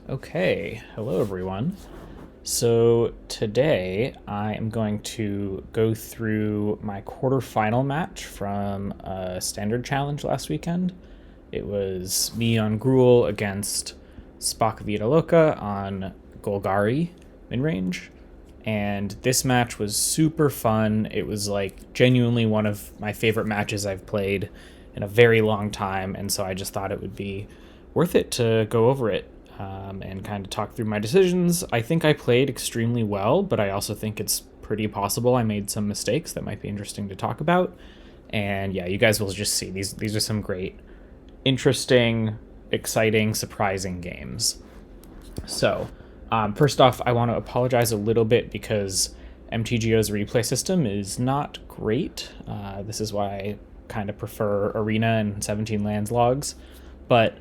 Okay, hello everyone. So today I am going to go through my quarterfinal match from a standard challenge last weekend. It was me on Gruul against Spock Vida Loca on Golgari midrange. And this match was super fun. It was like genuinely one of my favorite matches I've played in a very long time. And so I just thought it would be worth it to go over it and kind of talk through my decisions. I think I played extremely well, but I also think it's pretty possible I made some mistakes that might be interesting to talk about. And yeah, you guys will just see these are some great, interesting, exciting, surprising games. So, first off, I want to apologize a little bit because MTGO's replay system is not great. This is why I kind of prefer Arena and 17 lands logs, but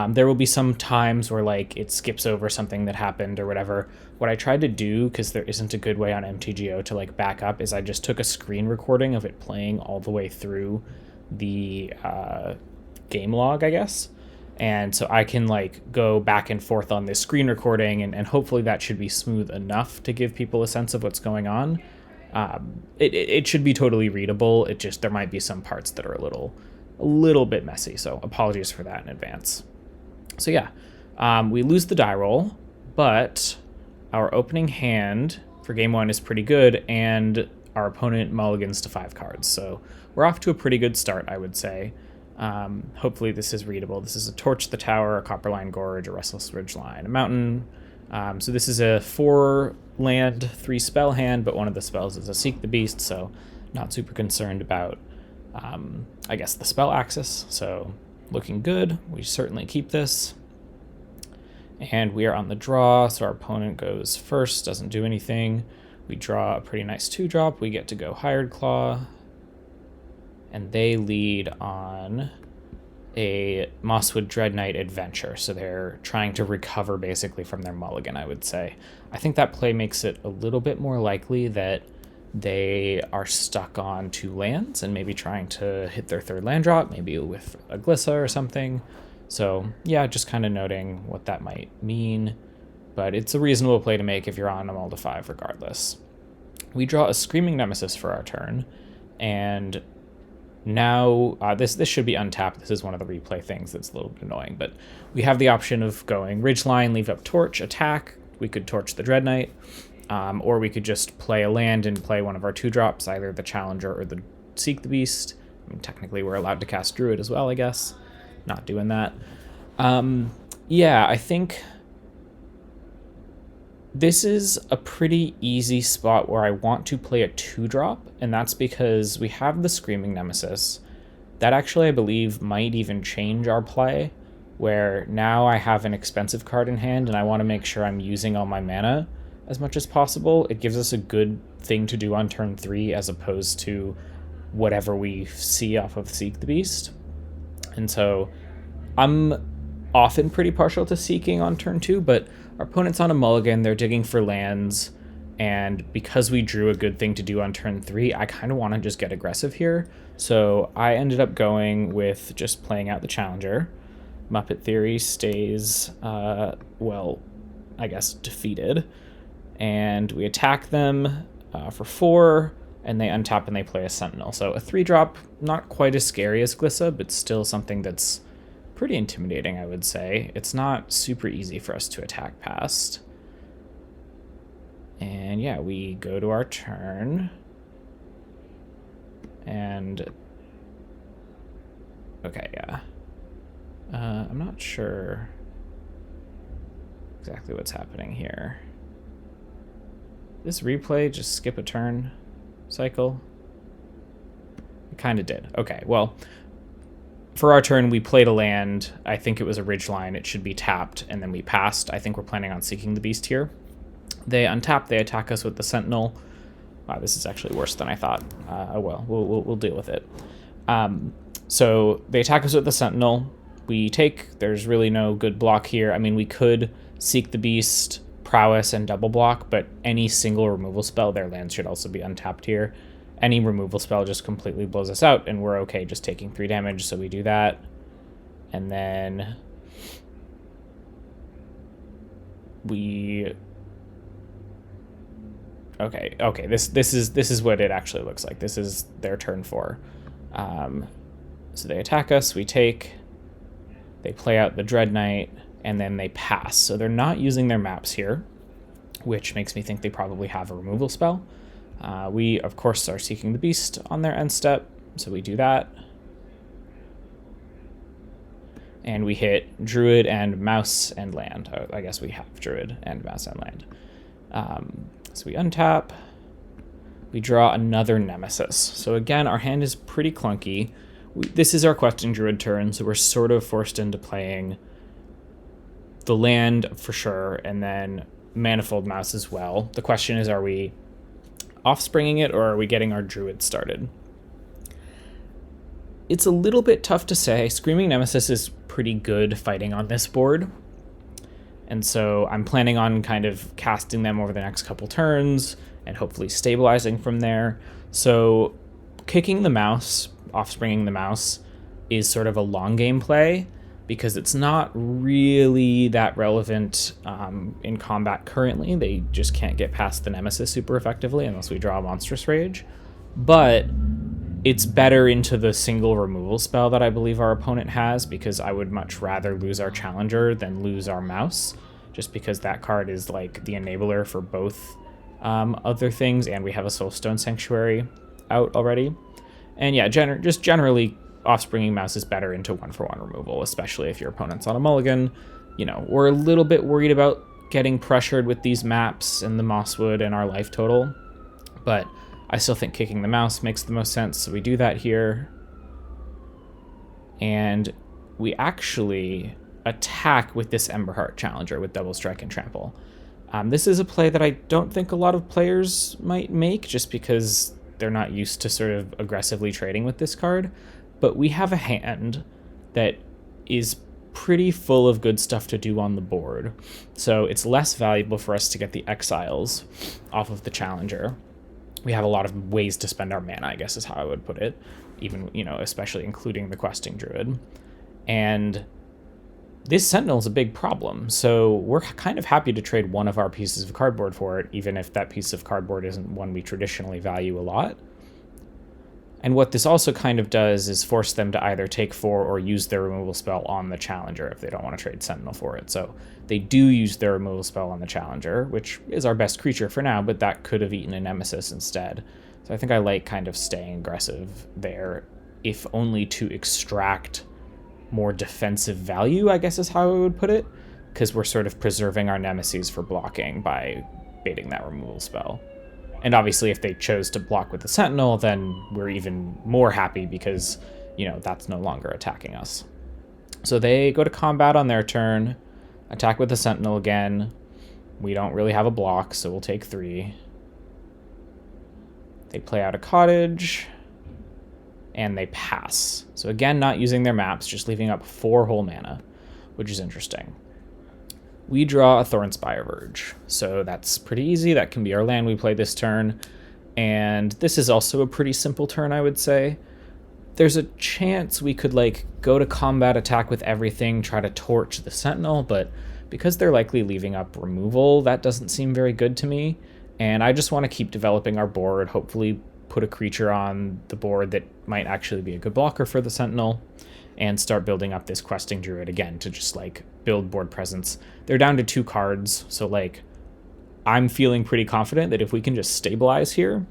there will be some times where like it skips over something that happened or whatever. What I tried to do, because there isn't a good way on MTGO to like back up, is I just took a screen recording of it playing all the way through the game log, I guess. And so I can like go back and forth on this screen recording, and hopefully that should be smooth enough to give people a sense of what's going on. It should be totally readable. It just there might be some parts that are a little bit messy. So apologies for that in advance. So yeah, we lose the die roll, but our opening hand for game one is pretty good, and our opponent mulligans to 5 cards. So we're off to a pretty good start, I would say. Hopefully this is readable. This is a Torch the Tower, a Copperline Gorge, a Restless Ridgeline, a Mountain. So this is a 4 land, 3 spell hand, but one of the spells is a Seek the Beast, so not super concerned about, I guess, the spell axis. So looking good. We certainly keep this. And we are on the draw, so our opponent goes first, doesn't do anything. We draw a pretty nice 2-drop. We get to go Hired Claw. And they lead on a Mosswood Dread Knight Adventure. So they're trying to recover basically from their mulligan, I would say. I think that play makes it a little bit more likely that they are stuck on 2 lands and maybe trying to hit their 3rd land drop, maybe with a Glissa or something. So yeah, just kind of noting what that might mean. But it's a reasonable play to make if you're on a mull to 5 regardless. We draw a Screaming Nemesis for our turn, and now this should be untapped. This is one of the replay things that's a little bit annoying, but we have the option of going Ridgeline, leave up Torch, attack. We could Torch the Dread Knight, or we could just play a land and play one of our 2-drops, either the Challenger or the Seek the Beast. I mean, technically we're allowed to cast Druid as well, I guess. Not doing that. Yeah, I think this is a pretty easy spot where I want to play a 2-drop, and that's because we have the Screaming Nemesis. That actually, I believe, might even change our play, where now I have an expensive card in hand and I want to make sure I'm using all my mana as much as possible. It gives us a good thing to do on turn 3 as opposed to whatever we see off of Seek the Beast. And so I'm often pretty partial to Seeking on turn 2, but our opponent's on a mulligan, they're digging for lands, and because we drew a good thing to do on turn 3, I kind of want to just get aggressive here. So I ended up going with just playing out the Challenger. Muppet Theory stays, well, I guess defeated. And we attack them for 4, and they untap and they play a Sentinel. So a 3-drop, not quite as scary as Glissa, but still something that's pretty intimidating, I would say. It's not super easy for us to attack past. And yeah, we go to our turn. And okay, yeah. I'm not sure exactly what's happening here. This replay just skip a turn cycle? It kind of did. Okay, well, for our turn, we played a land. I think it was a Ridgeline. It should be tapped, and then we passed. I think we're planning on Seeking the Beast here. They untap. They attack us with the Sentinel. Wow, this is actually worse than I thought. Oh well, we'll deal with it. So they attack us with the Sentinel. We take. There's really no good block here. I mean, we could Seek the Beast, Prowess, and double block, but any single removal spell, their lands should also be untapped here. Any removal spell just completely blows us out, and we're okay just taking 3 damage, so we do that. And then we... Okay, this is what it actually looks like. This is their turn 4. So they attack us, we take, they play out the Dread Knight, and then they pass. So they're not using their maps here, which makes me think they probably have a removal spell. We, of course, are Seeking the Beast on their end step, so we do that. And we hit Druid and Mouse and land. Oh, I guess we have Druid and Mouse and land. So we untap. We draw another Nemesis. So again, our hand is pretty clunky. This is our Questing Druid turn, so we're sort of forced into playing the land for sure, and then Manifold Mouse as well. The question is, are we offspringing it, or are we getting our Druid started? It's a little bit tough to say. Screaming Nemesis is pretty good fighting on this board, and so I'm planning on kind of casting them over the next couple turns and hopefully stabilizing from there. So kicking the mouse, offspringing the mouse, is sort of a long game play because it's not really that relevant in combat currently. They just can't get past the Nemesis super effectively unless we draw a Monstrous Rage. But it's better into the single removal spell that I believe our opponent has, because I would much rather lose our Challenger than lose our mouse, just because that card is like the enabler for both other things, and we have a Soulstone Sanctuary out already. And yeah, just generally, offspringing mouse is better into 1-for-1 removal, especially if your opponent's on a mulligan. You know, we're a little bit worried about getting pressured with these maps and the Mosswood and our life total, but I still think kicking the mouse makes the most sense, so we do that here. And we actually attack with this Emberheart Challenger with Double Strike and Trample. This is a play that I don't think a lot of players might make, just because they're not used to sort of aggressively trading with this card. But we have a hand that is pretty full of good stuff to do on the board, so it's less valuable for us to get the exiles off of the Challenger. We have a lot of ways to spend our mana, I guess is how I would put it, even, you know, especially including the Questing Druid. And this Sentinel is a big problem, so we're kind of happy to trade one of our pieces of cardboard for it, even if that piece of cardboard isn't one we traditionally value a lot. And what this also kind of does is force them to either take 4 or use their removal spell on the Challenger if they don't want to trade Sentinel for it. So they do use their removal spell on the Challenger, which is our best creature for now, but that could have eaten a Nemesis instead. So I think I like kind of staying aggressive there, if only to extract more defensive value, I guess is how I would put it, because we're sort of preserving our Nemesis for blocking by baiting that removal spell. And obviously, if they chose to block with the Sentinel, then we're even more happy because, you know, that's no longer attacking us. So they go to combat on their turn, attack with the Sentinel again. We don't really have a block, so we'll take 3. They play out a Cottage, and they pass. So again, not using their maps, just leaving up 4 whole mana, which is interesting. We draw a Thornspire Verge, so that's pretty easy. That can be our land we play this turn, and this is also a pretty simple turn, I would say. There's a chance we could, like, go to combat, attack with everything, try to torch the Sentinel, but because they're likely leaving up removal, that doesn't seem very good to me, and I just want to keep developing our board, hopefully put a creature on the board that might actually be a good blocker for the Sentinel, and start building up this Questing Druid again to just, like, build board presence. They're down to 2 cards, so, like, I'm feeling pretty confident that if we can just stabilize here,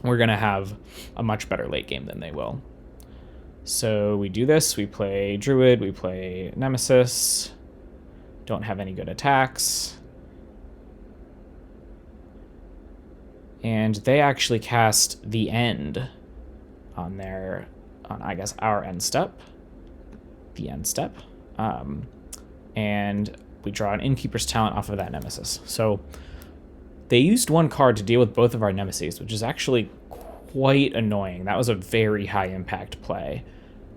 we're going to have a much better late game than they will. So we do this, we play Druid, we play Nemesis, don't have any good attacks. And they actually cast the End on their, I guess, our end step. The end step. And we draw an Innkeeper's Talent off of that Nemesis. So they used 1 card to deal with both of our Nemesis, which is actually quite annoying. That was a very high impact play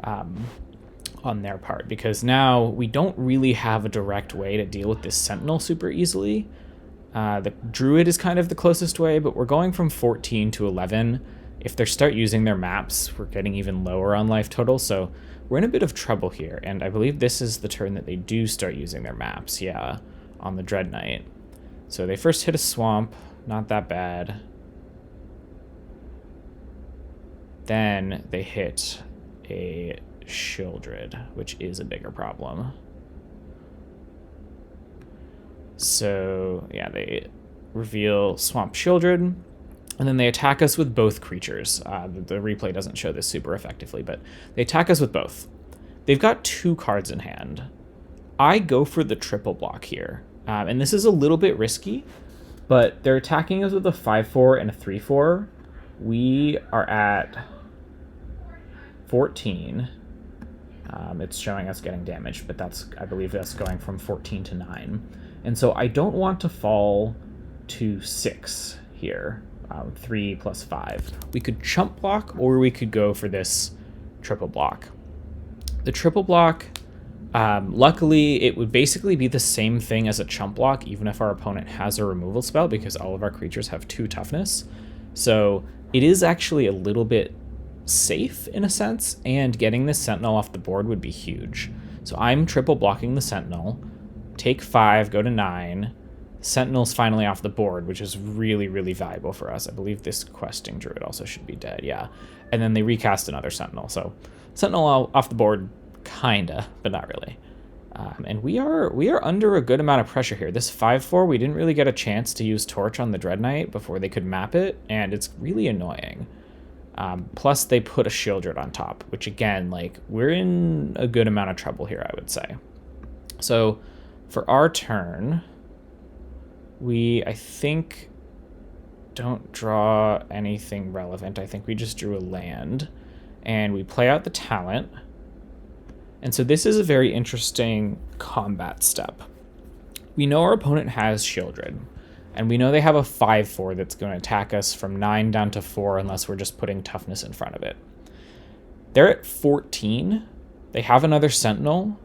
on their part, because now we don't really have a direct way to deal with this Sentinel super easily. The Druid is kind of the closest way, but we're going from 14 to 11. If they start using their maps, we're getting even lower on life total, so we're in a bit of trouble here, and I believe this is the turn that they do start using their maps, yeah, on the Dread Knight. So they first hit a swamp, not that bad. Then they hit a Shieldred, which is a bigger problem. So yeah, they reveal Swamp Shieldred, and then they attack us with both creatures. The replay doesn't show this super effectively, but they attack us with both. They've got 2 cards in hand. I go for the triple block here, and this is a little bit risky, but they're attacking us with a 5/4 and a 3/4. We are at 14. It's showing us getting damaged, but I believe that's going from 14 to 9. And so I don't want to fall to 6 here, 3 plus 5. We could chump block, or we could go for this triple block. The triple block, luckily, it would basically be the same thing as a chump block, even if our opponent has a removal spell, because all of our creatures have 2 toughness. So it is actually a little bit safe in a sense, and getting this Sentinel off the board would be huge. So I'm triple blocking the Sentinel, take 5, go to 9. Sentinel's finally off the board, which is really, really valuable for us. I believe this questing druid also should be dead, yeah. And then they recast another Sentinel, so Sentinel off the board, kinda, but not really. And we are under a good amount of pressure here. This 5/4, we didn't really get a chance to use Torch on the Dread Knight before they could map it, and it's really annoying. Plus, they put a Shieldred on top, which again, like, we're in a good amount of trouble here, I would say. So, for our turn, we, I think, don't draw anything relevant. I think we just drew a land, and we play out the talent. And so this is a very interesting combat step. We know our opponent has Shieldred, and we know they have a 5/4 that's going to attack us from 9 down to 4 unless we're just putting toughness in front of it. They're at 14. They have another Sentinel,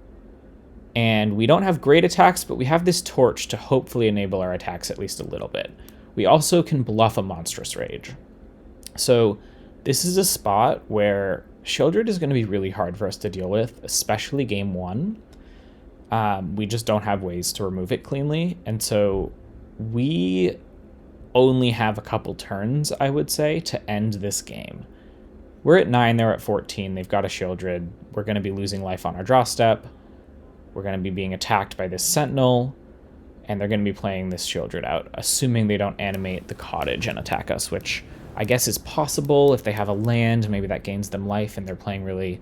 and we don't have great attacks, but we have this Torch to hopefully enable our attacks at least a little bit. We also can bluff a Monstrous Rage. So this is a spot where Shieldred is going to be really hard for us to deal with, especially game 1. We just don't have ways to remove it cleanly, and so we only have a couple turns, I would say, to end this game. We're at 9, they're at 14, they've got a Shieldred. We're going to be losing life on our draw step. We're going to be being attacked by this Sentinel, and they're going to be playing this Shieldred out, assuming they don't animate the Cottage and attack us, which I guess is possible. If they have a land, maybe that gains them life, and they're playing really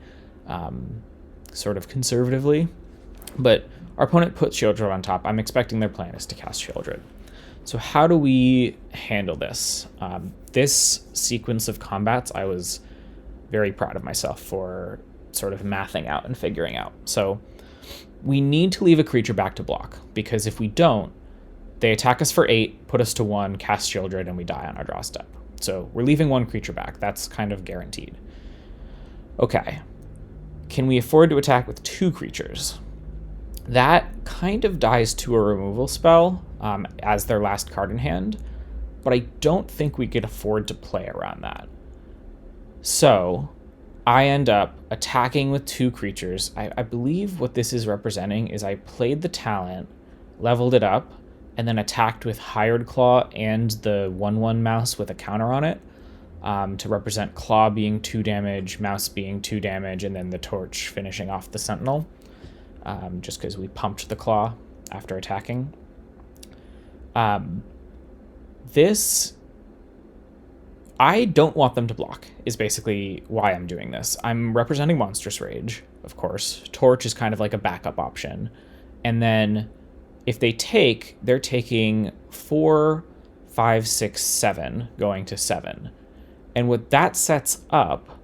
sort of conservatively. But our opponent put Shieldred on top. I'm expecting their plan is to cast Shieldred. So how do we handle this? This sequence of combats, I was very proud of myself for sort of mathing out and figuring out. So we need to leave a creature back to block, because if we don't, they attack us for 8, put us to 1, cast Shieldred, and we die on our draw step. So we're leaving 1 creature back. That's kind of guaranteed. Okay. Can we afford to attack with 2 creatures? That kind of dies to a removal spell as their last card in hand, but I don't think we could afford to play around that. So I end up attacking with 2 creatures. I believe what this is representing is I played the talent, leveled it up, and then attacked with Hired Claw and the 1/1 mouse with a counter on it to represent Claw being 2 damage, Mouse being 2 damage, and then the Torch finishing off the Sentinel, just because we pumped the Claw after attacking. This, I don't want them to block, is basically why I'm doing this. I'm representing Monstrous Rage, of course. Torch is kind of like a backup option. And then if they take, they're taking 4, 5, 6, 7, going to 7. And what that sets up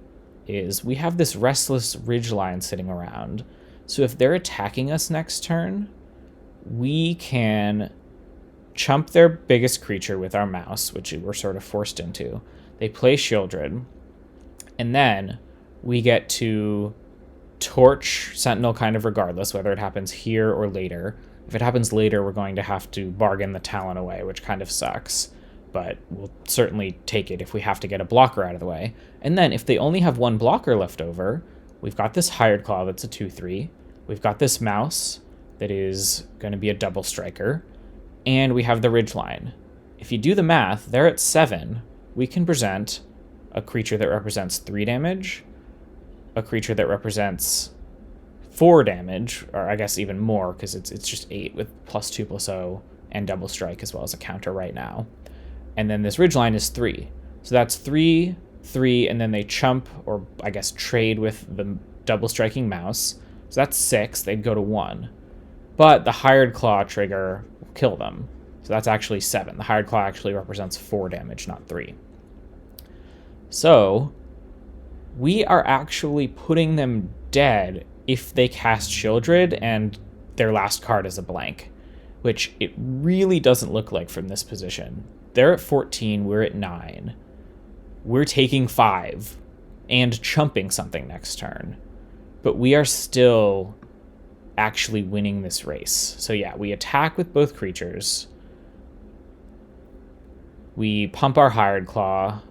is we have this Restless Ridgeline sitting around. So if they're attacking us next turn, we can chump their biggest creature with our mouse, which we're sort of forced into. They play Shieldred, and then we get to Torch Sentinel kind of regardless, whether it happens here or later. If it happens later, we're going to have to bargain the talent away, which kind of sucks, but we'll certainly take it if we have to get a blocker out of the way. And then if they only have 1 blocker left over, we've got this Hired Claw that's a 2/3. We've got this mouse, that is going to be a double striker, and we have the ridgeline. If you do the math, they're at 7. We can present a creature that represents 3 damage, a creature that represents 4 damage, or I guess even more, because it's just 8 with +2/+0 and double strike as well as a counter right now. And then this ridgeline is 3. So that's 3, 3, and then they chump, or I guess trade with the double striking mouse. So that's 6. They'd go to 1. But the Hired Claw trigger will kill them. So that's actually 7. The Hired Claw actually represents 4 damage, not 3. So we are actually putting them dead if they cast Shieldred and their last card is a blank, which it really doesn't look like from this position. They're at 14, we're at 9. We're taking 5 and chumping something next turn. But we are still actually winning this race. So yeah, we attack with both creatures. We pump our Hired Claw.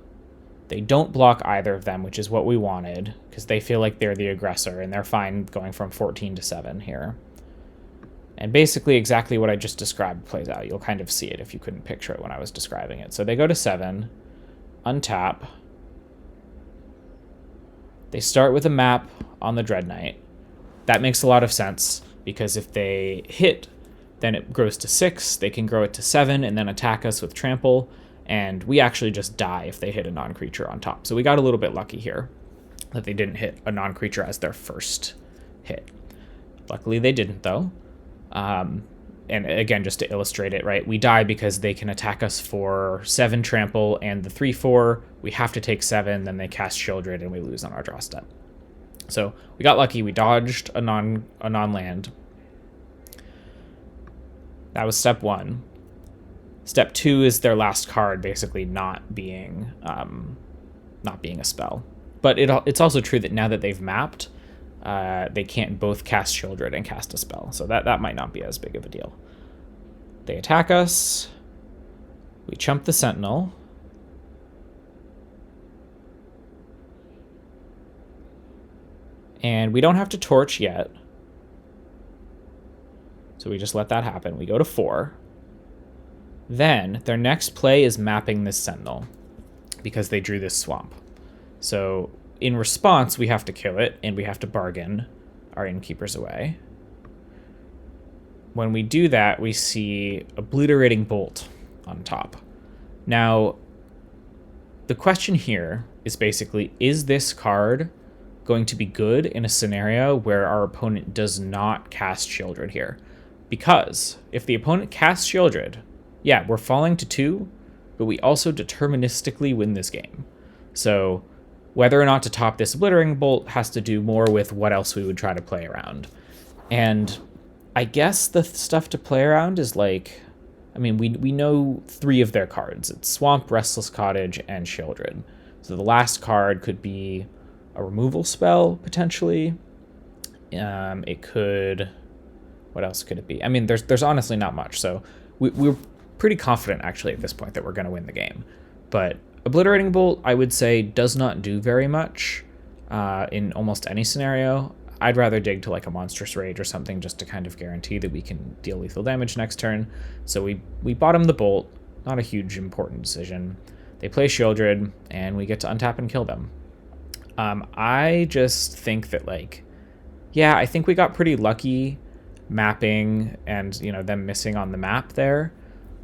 They don't block either of them, which is what we wanted, because they feel like they're the aggressor, and they're fine going from 14 to 7 here. And basically exactly what I just described plays out. You'll kind of see it if you couldn't picture it when I was describing it. So they go to 7, untap. They start with a map on the Dread Knight. That makes a lot of sense, because if they hit, then it grows to 6. They can grow it to 7 and then attack us with trample. And we actually just die if they hit a non-creature on top. So we got a little bit lucky here that they didn't hit a non-creature as their first hit. Luckily they didn't, though. And again, just to illustrate it, right, we die because they can attack us for 7 trample and the 3/4. We have to take 7, then they cast Shieldred and we lose on our draw step. So we got lucky. We dodged a non-land. That was step 1. Step 2 is their last card basically not being a spell. But it's also true that now that they've mapped, they can't both cast Shieldred and cast a spell. So that might not be as big of a deal. They attack us. We chump the Sentinel. And we don't have to torch yet. So we just let that happen. We go to 4. Then their next play is mapping this Sentinel because they drew this swamp. So in response, we have to kill it and we have to bargain our Innkeepers away. When we do that, we see Obliterating Bolt on top. Now, the question here is basically, is this card going to be good in a scenario where our opponent does not cast Shieldred here? Because if the opponent casts Shieldred, yeah, we're falling to 2, but we also deterministically win this game. So whether or not to top this Obliterating Bolt has to do more with what else we would try to play around. And I guess the stuff to play around is like, I mean, we know 3 of their cards. It's Swamp, Restless Cottage, and Shieldred. So the last card could be a removal spell, potentially. It could... What else could it be? I mean, there's honestly not much. So we're pretty confident, actually, at this point that we're going to win the game. But Obliterating Bolt, I would say, does not do very much in almost any scenario. I'd rather dig to like a Monstrous Rage or something just to kind of guarantee that we can deal lethal damage next turn. So we bottom the Bolt. Not a huge important decision. They play Shieldred, and we get to untap and kill them. I just think that, like, yeah, I think we got pretty lucky mapping and, you know, them missing on the map there.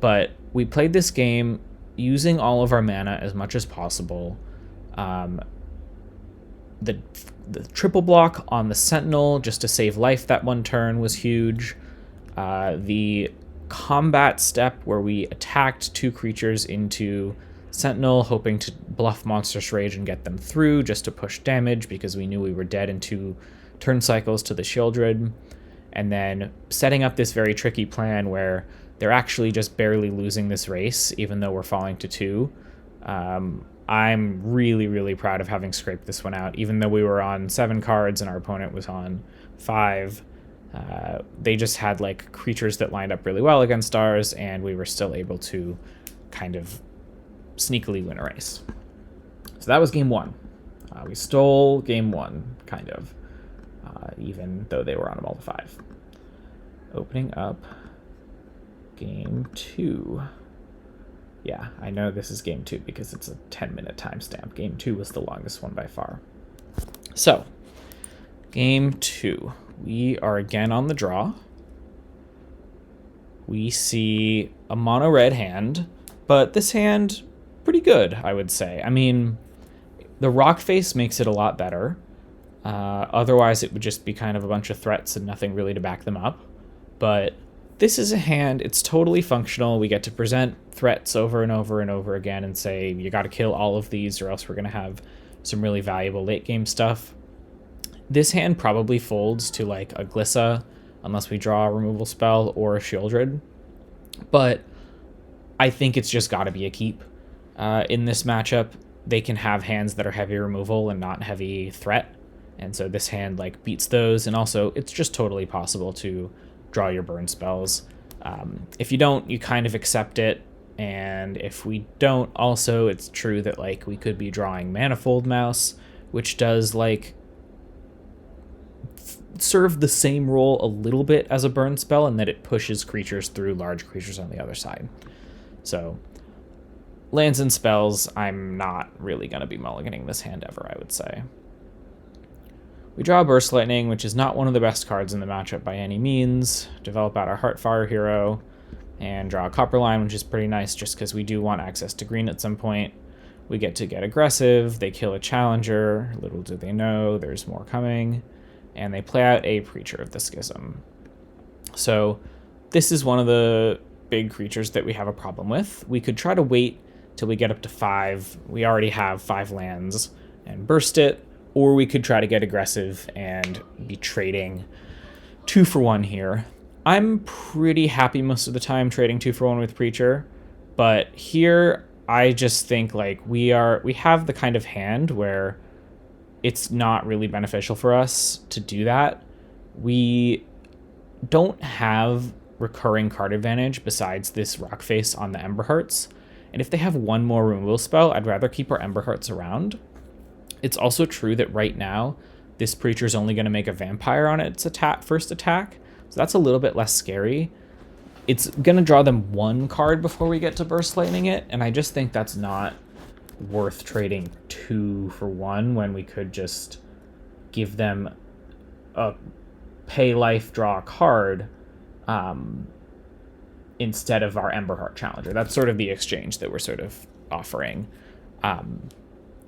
But we played this game using all of our mana as much as possible. The triple block on the Sentinel just to save life that one turn was huge. The combat step where we attacked 2 creatures into Sentinel, hoping to bluff Monstrous Rage and get them through just to push damage because we knew we were dead in 2 turn cycles to the Shieldred. And then setting up this very tricky plan where they're actually just barely losing this race, even though we're falling to 2. I'm really, really proud of having scraped this one out, even though we were on 7 cards and our opponent was on 5. They just had like creatures that lined up really well against ours, and we were still able to kind of sneakily win a race. So that was game 1. We stole game 1, kind of, even though they were on a multi-5. opening up game 2. Yeah, I know this is game 2 because it's a 10-minute timestamp. Game 2 was the longest one by far. So, game 2. We are again on the draw. We see a mono red hand, but this hand, pretty good, I would say. I mean, the rock face makes it a lot better. Otherwise, it would just be kind of a bunch of threats and nothing really to back them up. But this is a hand, it's totally functional. We get to present threats over and over and over again and say, you got to kill all of these or else we're going to have some really valuable late game stuff. This hand probably folds to like a Glissa unless we draw a removal spell or a Shieldred. But I think it's just got to be a keep. In this matchup, they can have hands that are heavy removal and not heavy threat. And so this hand like beats those. And also, it's just totally possible to draw your burn spells. If you don't, you kind of accept it. And if we don't, also, it's true that like we could be drawing Manifold Mouse, which does like serve the same role a little bit as a burn spell in that it pushes creatures through large creatures on the other side. So lands and spells, I'm not really going to be mulliganing this hand ever, I would say. We draw Burst Lightning, which is not one of the best cards in the matchup by any means. Develop out our Heartfire hero and draw a Copperline, which is pretty nice just because we do want access to green at some point. We get to get aggressive. They kill a challenger. Little do they know there's more coming. And they play out a Preacher of the Schism. So this is one of the big creatures that we have a problem with. We could try to wait till we get up to 5. We already have 5 lands and burst it. Or we could try to get aggressive and be trading 2 for 1 here. I'm pretty happy most of the time trading 2 for 1 with Preacher. But here, I just think like we have the kind of hand where it's not really beneficial for us to do that. We don't have recurring card advantage besides this rock face on the Ember Hearts. And if they have one more removal spell, I'd rather keep our Ember Hearts around. It's also true that right now, this Preacher is only going to make a vampire on its first attack. So that's a little bit less scary. It's going to draw them 1 card before we get to Burst Lightning it. And I just think that's not worth trading 2 for 1 when we could just give them a pay life, draw a card instead of our Emberheart Challenger. That's sort of the exchange that we're sort of offering.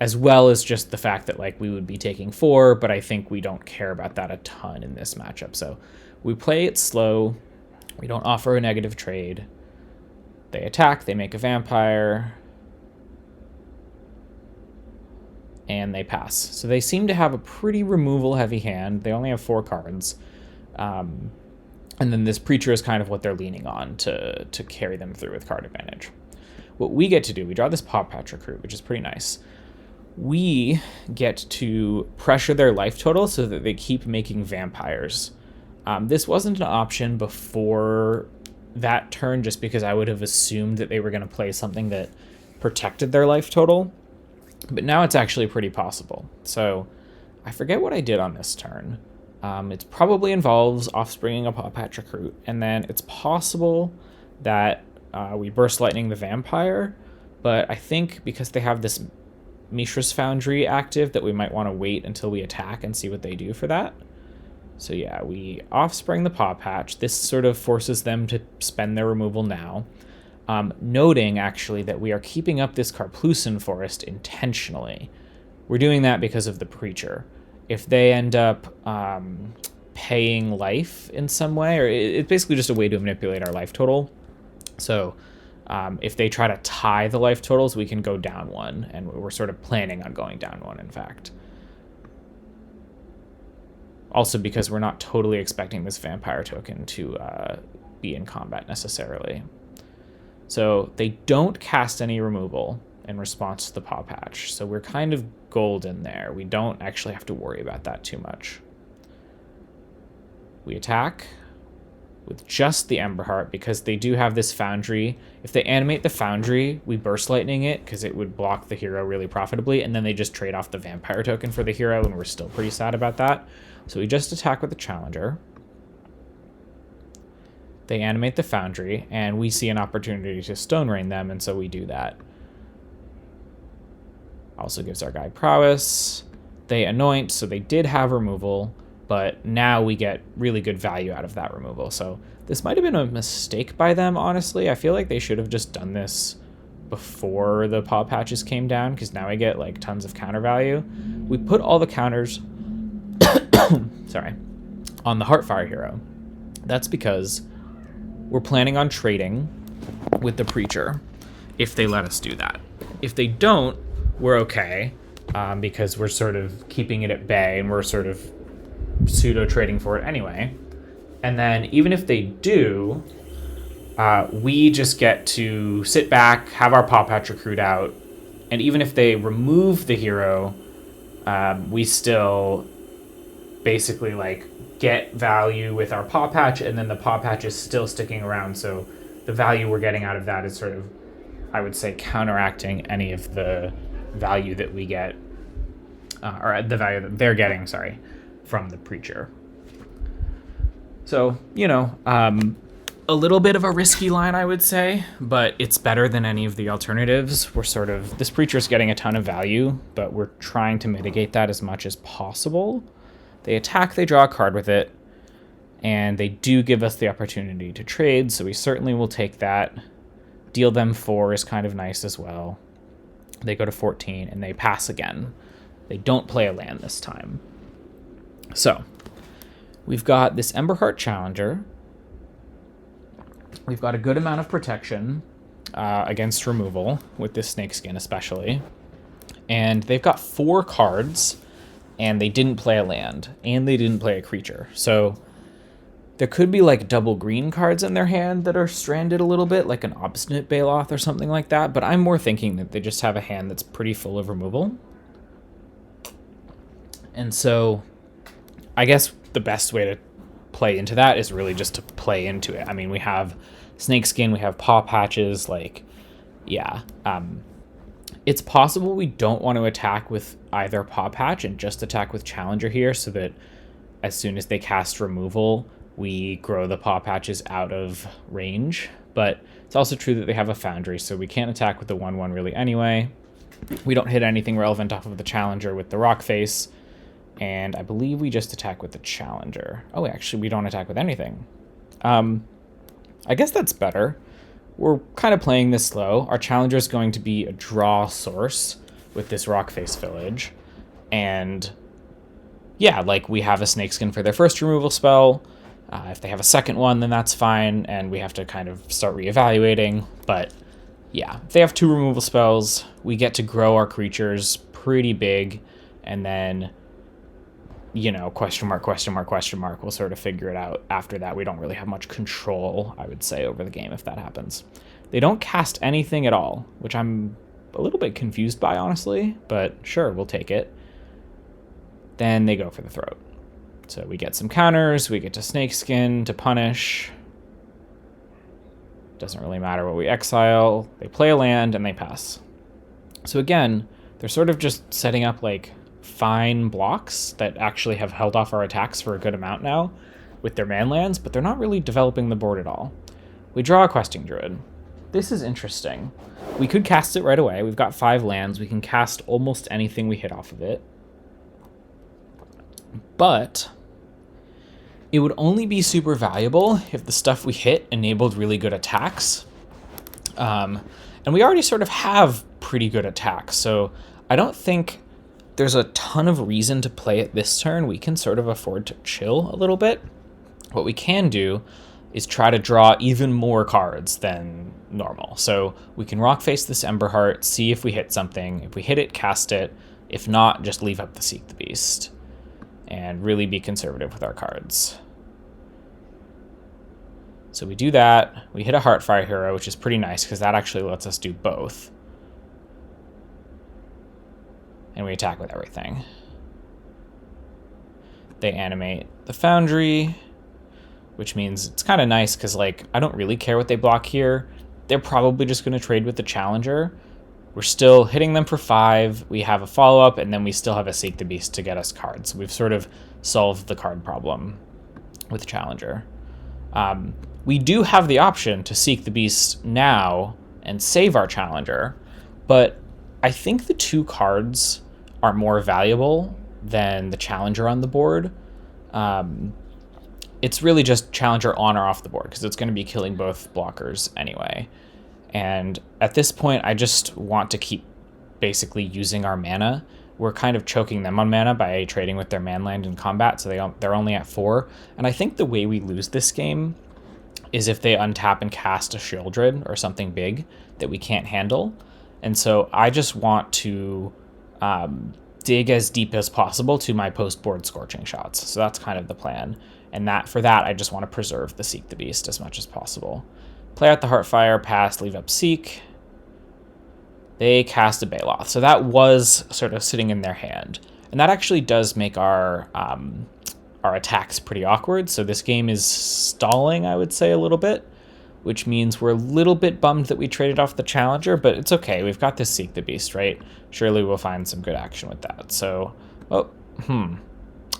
As well as just the fact that like we would be taking 4, but I think we don't care about that a ton in this matchup. So we play it slow. We don't offer a negative trade. They attack, they make a vampire, and they pass. So they seem to have a pretty removal-heavy hand. They only have 4 cards. And then this Preacher is kind of what they're leaning on to carry them through with card advantage. What we get to do, we draw this Paw Patch Recruit, which is pretty nice. We get to pressure their life total so that they keep making vampires. This wasn't an option before that turn just because I would have assumed that they were going to play something that protected their life total. But now it's actually pretty possible. So I forget what I did on this turn. It probably involves offspringing a Paw Patch Recruit. And then it's possible that we Burst Lightning the vampire. But I think because they have this Mishra's Foundry active that we might want to wait until we attack and see what they do for that. So yeah, we offspring the Paw Patch. This sort of forces them to spend their removal now. Noting, actually, that we are keeping up this Karplusan Forest intentionally. We're doing that because of the Preacher. If they end up paying life in some way, or it's basically just a way to manipulate our life total. So if they try to tie the life totals, we can go down 1, and we're sort of planning on going down 1, in fact. Also because we're not totally expecting this vampire token to be in combat necessarily. So they don't cast any removal in response to the Paw Patch, so we're kind of golden there. We don't actually have to worry about that too much. We attack with just the Emberheart because they do have this Foundry. If they animate the Foundry, we Burst Lightning it because it would block the hero really profitably, and then they just trade off the vampire token for the hero, and we're still pretty sad about that. So we just attack with the Challenger. They animate the Foundry, and we see an opportunity to Stone Rain them, and so we do that. Also gives our guy prowess. They anoint, so they did have removal, but now we get really good value out of that removal. So this might have been a mistake by them, honestly. I feel like they should have just done this before the paw patches came down, because now I get like tons of counter value. We put all the counters sorry, on the Heartfire hero. That's because we're planning on trading with the Preacher if they let us do that. If they don't, we're okay, because we're sort of keeping it at bay and we're sort of pseudo trading for it anyway. And then even if they do, we just get to sit back, have our paw patch recruit out, and even if they remove the hero, we still basically like get value with our paw patch, and then the paw patch is still sticking around, so the value we're getting out of that is sort of, I would say, counteracting any of the value that we get, or the value that they're getting, sorry, from the Preacher. So, you know, a little bit of a risky line, I would say, but it's better than any of the alternatives. We're sort of, this Preacher's getting a ton of value, but we're trying to mitigate that as much as possible. They attack, they draw a card with it, and they do give us the opportunity to trade, so we certainly will take that. Deal them 4 is kind of nice as well. They go to 14, and they pass again. They don't play a land this time. So, we've got this Emberheart Challenger. We've got a good amount of protection against removal, with this Snakeskin especially. And they've got 4 cards, and they didn't play a land, and they didn't play a creature. So there could be like double green cards in their hand that are stranded a little bit, like an Obstinate Baloth or something like that, but I'm more thinking that they just have a hand that's pretty full of removal. And so I guess the best way to play into that is really just to play into it. I mean, we have Snakeskin, we have paw patches, like, yeah. It's possible we don't want to attack with either paw patch and just attack with Challenger here, so that as soon as they cast removal, we grow the paw patches out of range. But it's also true that they have a Foundry, so we can't attack with the 1/1 really anyway. We don't hit anything relevant off of the Challenger with the Rock Face, and I believe we just attack with the Challenger. Oh, actually, we don't attack with anything. I guess that's better. We're kind of playing this slow. Our Challenger is going to be a draw source with this Rockface Village. And yeah, like, we have a Snakeskin for their first removal spell. If they have a second one, then that's fine, and we have to kind of start reevaluating. But yeah, if they have 2 removal spells, we get to grow our creatures pretty big, and then, you know, question mark, question mark, question mark, we'll sort of figure it out after that. We don't really have much control, I would say, over the game if that happens. They don't cast anything at all, which I'm a little bit confused by, honestly, but sure, we'll take it. Then they go for the Throat. So we get some counters, we get to Snakeskin to punish. Doesn't really matter what we exile. They play a land and they pass. So again, they're sort of just setting up like fine blocks that actually have held off our attacks for a good amount now with their man lands, but they're not really developing the board at all. We draw a Questing Druid. This is interesting. We could cast it right away. We've got 5 lands. We can cast almost anything we hit off of it. But it would only be super valuable if the stuff we hit enabled really good attacks. And we already sort of have pretty good attacks, so I don't think there's a ton of reason to play it this turn. We can sort of afford to chill a little bit. What we can do is try to draw even more cards than normal. So we can Rockface this Emberheart, see if we hit something. If we hit it, cast it. If not, just leave up the Seek the Beast and really be conservative with our cards. So we do that. We hit a Heartfire hero, which is pretty nice because that actually lets us do both. And we attack with everything. They animate the Foundry, which means it's kind of nice because, like, I don't really care what they block here. They're probably just going to trade with the Challenger. We're still hitting them for 5. We have a follow-up, and then we still have a Seek the Beast to get us cards. We've sort of solved the card problem with Challenger. We do have the option to Seek the Beast now and save our challenger, but I think the 2 cards are more valuable than the challenger on the board. It's really just challenger on or off the board because it's going to be killing both blockers anyway. And at this point, I just want to keep basically using our mana. We're kind of choking them on mana by trading with their manland in combat, so they're only at 4. And I think the way we lose this game is if they untap and cast a Shieldred or something big that we can't handle. And so I just want to dig as deep as possible to my post-board Scorching Shots. So that's kind of the plan. And for that, I just want to preserve the Seek the Beast as much as possible. Play out the Heartfire, pass, leave up Seek. They cast a Baloth. So that was sort of sitting in their hand. And that actually does make our attacks pretty awkward. So this game is stalling, I would say, a little bit, which means we're a little bit bummed that we traded off the challenger, but it's okay. We've got this Seek the Beast, right? Surely we'll find some good action with that. So,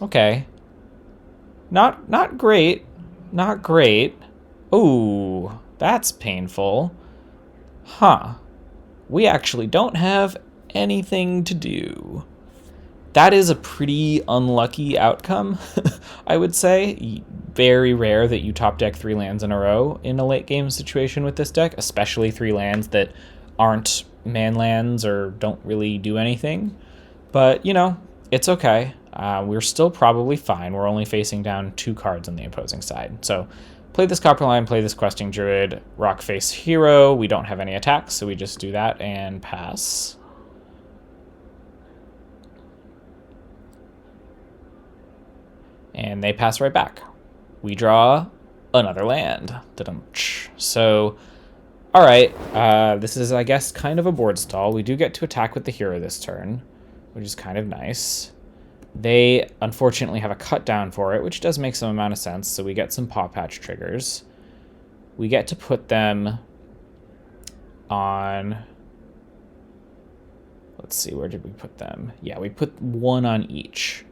okay. Not great. Not great. Ooh, that's painful. Huh. We actually don't have anything to do. That is a pretty unlucky outcome, I would say. Very rare that you top deck 3 lands in a row in a late game situation with this deck, especially 3 lands that aren't man lands or don't really do anything. But, you know, it's okay. We're still probably fine. We're only facing down 2 cards on the opposing side. So play this Copperline, play this Questing Druid, Rockface Hero. We don't have any attacks, so we just do that and pass. And they pass right back. We draw another land. So, all right. This is, I guess, kind of a board stall. We do get to attack with the hero this turn, which is kind of nice. They, unfortunately, have a cut down for it, which does make some amount of sense. So we get some Paw Patch triggers. We get to put them on... Let's see, where did we put them? Yeah, we put 1 on each.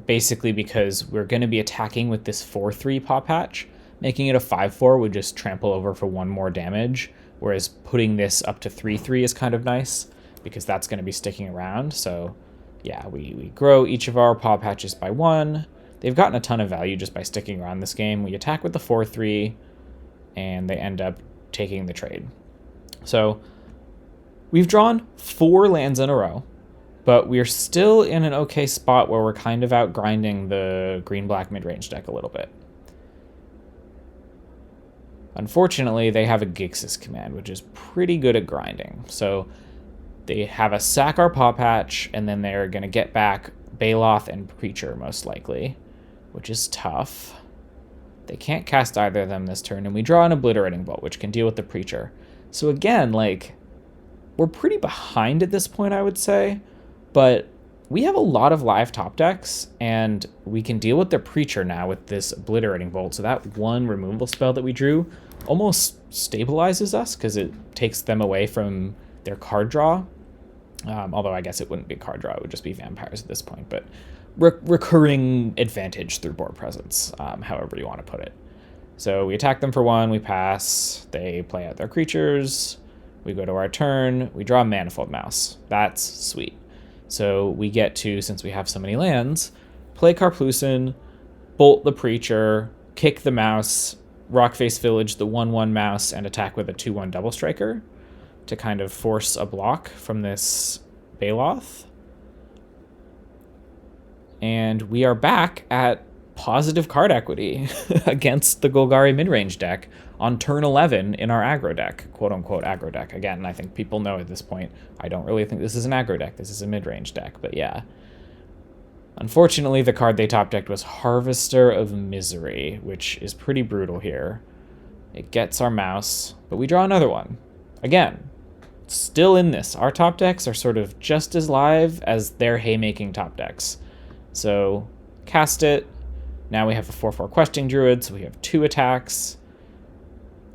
Basically because we're going to be attacking with this 4/3 Paw Patch. Making it a 5/4 would just trample over for 1 more damage, whereas putting this up to 3/3 is kind of nice, because that's going to be sticking around. So yeah, we grow each of our Paw Patches by 1. They've gotten a ton of value just by sticking around this game. We attack with the 4/3, and they end up taking the trade. So we've drawn 4 lands in a row. But we're still in an okay spot where we're kind of out grinding the green-black mid-range deck a little bit. Unfortunately, they have a Gixis command, which is pretty good at grinding. So they have a sack our Paw Patch, and then they're going to get back Baloth and Preacher, most likely, which is tough. They can't cast either of them this turn, and we draw an Obliterating Bolt, which can deal with the Preacher. So again, like, we're pretty behind at this point, I would say. But we have a lot of live top decks, and we can deal with their Preacher now with this Obliterating Bolt. So that 1 removal spell that we drew almost stabilizes us because it takes them away from their card draw. Although I guess it wouldn't be card draw, it would just be vampires at this point. But recurring advantage through board presence, however you want to put it. So we attack them for 1, we pass, they play out their creatures, we go to our turn, we draw a Manifold Mouse. That's sweet. So we get to, since we have so many lands, play Karplusan, bolt the Preacher, kick the mouse, Rockface Village the 1/1 mouse, and attack with a 2/1 Double Striker to kind of force a block from this Baloth. And we are back at positive card equity against the Golgari midrange deck on turn 11 in our aggro deck, quote-unquote aggro deck. Again, I think people know at this point, I don't really think this is an aggro deck. This is a midrange deck, but yeah. Unfortunately, the card they top decked was Harvester of Misery, which is pretty brutal here. It gets our mouse, but we draw another one. Again, still in this. Our top decks are sort of just as live as their haymaking top decks. So, cast it. Now we have a 4/4 Questing Druid, so we have 2 attacks.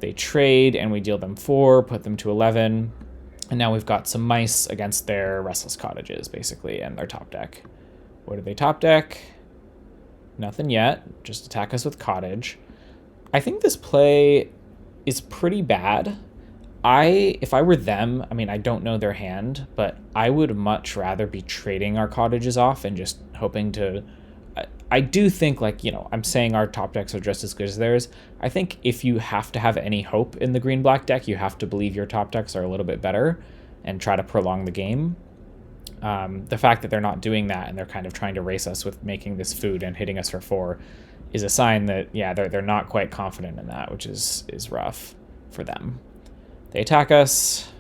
They trade, and we deal them 4, put them to 11. And now we've got some mice against their Restless Cottages, basically, and their top deck. What did they top deck? Nothing yet. Just attack us with Cottage. I think this play is pretty bad. If I were them, I mean, I don't know their hand, but I would much rather be trading our cottages off and just hoping to... I do think, like, I'm saying our top decks are just as good as theirs. I think if you have to have any hope in the green-black deck, you have to believe your top decks are a little bit better and try to prolong the game. The fact that they're not doing that and they're kind of trying to race us with making this food and hitting us for 4 is a sign that, yeah, they're not quite confident in that, which is rough for them. They attack us,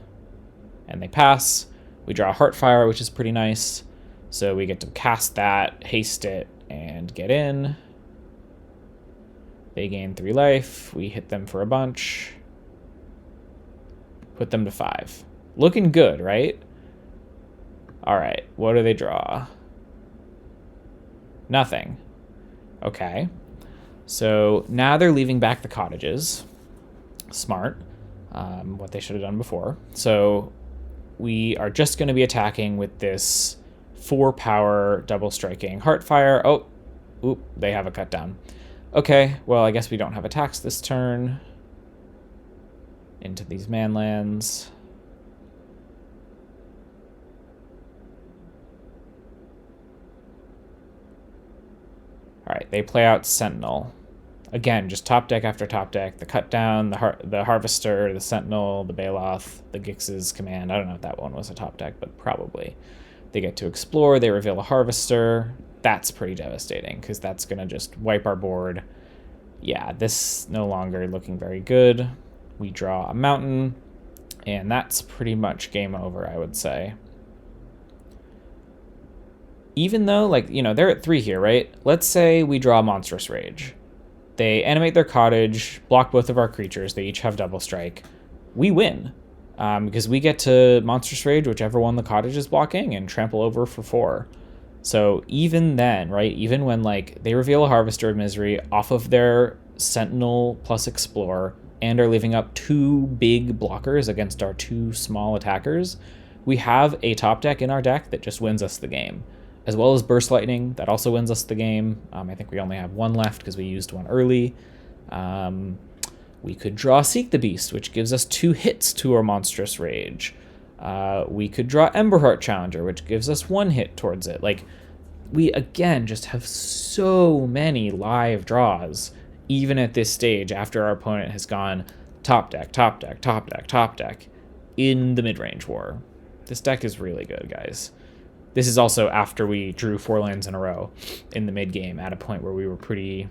and they pass. We draw a Heartfire, which is pretty nice. So we get to cast that, haste it, and get in. They gain 3 life. We hit them for a bunch. Put them to 5. Looking good, right? All right, what do they draw? Nothing. Okay. So now they're leaving back the cottages. Smart. What they should have done before. So we are just going to be attacking with this 4-power double striking Heartfire. Oh, oop, they have a cut down. Okay, well, I guess we don't have attacks this turn. Into these manlands. All right, they play out Sentinel. Again, just top deck after top deck. The cut down, the Harvester, the Sentinel, the Baloth, the Gix's Command. I don't know if that one was a top deck, but probably. They get to explore. They reveal a Harvester. That's pretty devastating because that's going to just wipe our board. Yeah, this no longer looking very good. We draw a Mountain, and that's pretty much game over, I would say. Even though, like, they're at 3 here, right? Let's say we draw Monstrous Rage. They animate their cottage, block both of our creatures. They each have double strike. We win because we get to Monstrous Rage whichever one the cottage is blocking and trample over for 4. So even then, right, even when like they reveal a Harvester of Misery off of their Sentinel plus Explore and are leaving up 2 big blockers against our 2 small attackers, we have a top deck in our deck that just wins us the game. As well as Burst Lightning, that also wins us the game. I think we only have 1 left because we used 1 early. We could draw Seek the Beast, which gives us 2 hits to our Monstrous Rage. We could draw Emberheart Challenger, which gives us 1 hit towards it. Like, we, again, just have so many live draws, even at this stage, after our opponent has gone top deck, top deck, top deck, top deck, in the mid-range war. This deck is really good, guys. This is also after we drew 4 lands in a row in the mid-game at a point where we were pretty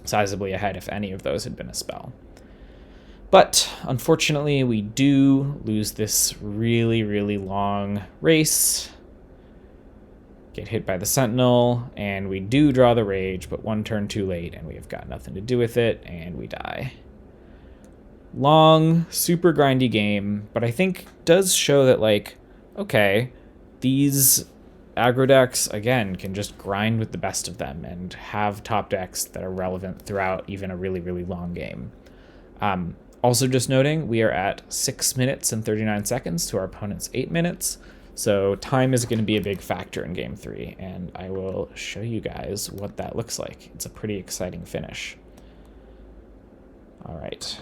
sizably ahead if any of those had been a spell. But unfortunately, we do lose this really, really long race. Get hit by the Sentinel, and we do draw the Rage, but 1 turn too late, and we have got nothing to do with it, and we die. Long, super grindy game, but I think does show that, like, okay, these aggro decks, again, can just grind with the best of them and have top decks that are relevant throughout even a really, really long game. Also just noting, we are at 6 minutes and 39 seconds to our opponent's 8 minutes, so time is going to be a big factor in Game 3, and I will show you guys what that looks like. It's a pretty exciting finish. All right.